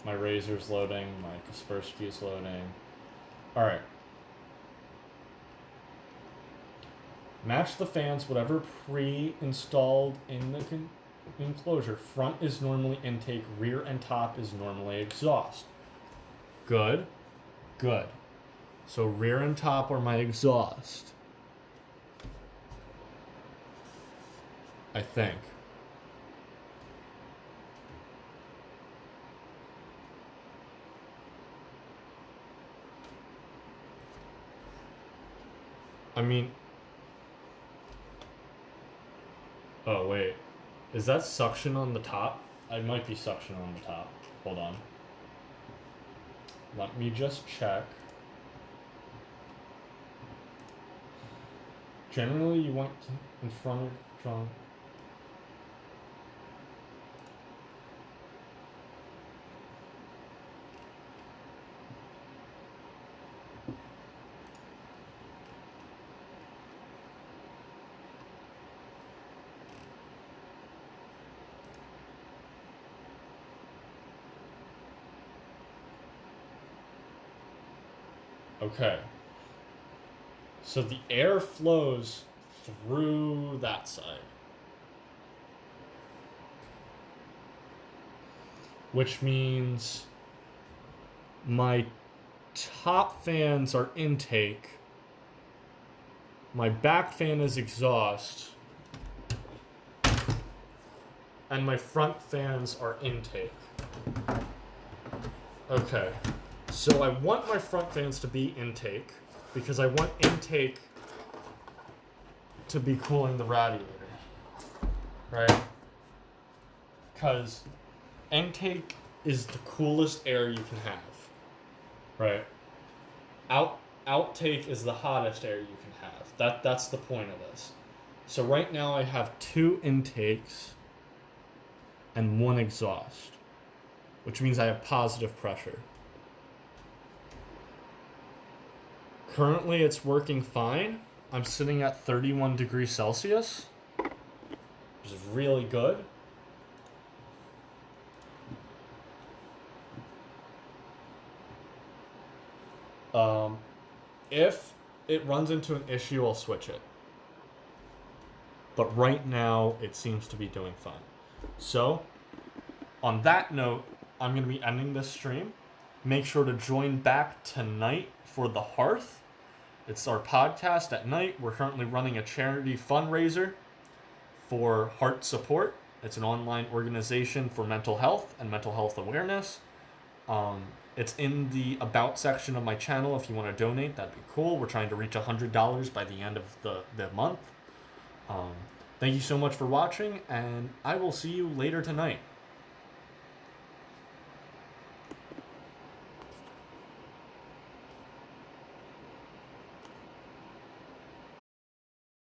My Razor's loading. My Kaspersky's loading. All right. Match the fans, whatever pre-installed in the enclosure. Front is normally intake, rear and top is normally exhaust. Good. Good. So rear and top are my exhaust. I think. I mean... Oh, wait. Is that suction on the top? I might be suction on the top. Hold on. Let me just check. Generally, you want in front of John. Okay. So the air flows through that side. Which means my top fans are intake. My back fan is exhaust. And my front fans are intake. Okay. So I want my front fans to be intake because I want intake to be cooling the radiator, right? Because intake is the coolest air you can have, right? Outtake is the hottest air you can have. That's the point of this. So right now I have 2 intakes and 1 exhaust, which means I have positive pressure. Currently, it's working fine. I'm sitting at 31 degrees Celsius, which is really good. If it runs into an issue, I'll switch it. But right now, it seems to be doing fine. So, on that note, I'm going to be ending this stream. Make sure to join back tonight for The Hearth. It's our podcast at night. We're currently running a charity fundraiser for Heart Support. It's an online organization for mental health and mental health awareness. It's in the About section of my channel. If you want to donate, that'd be cool. We're trying to reach $100 by the end of the month. Thank you so much for watching, and I will see you later tonight.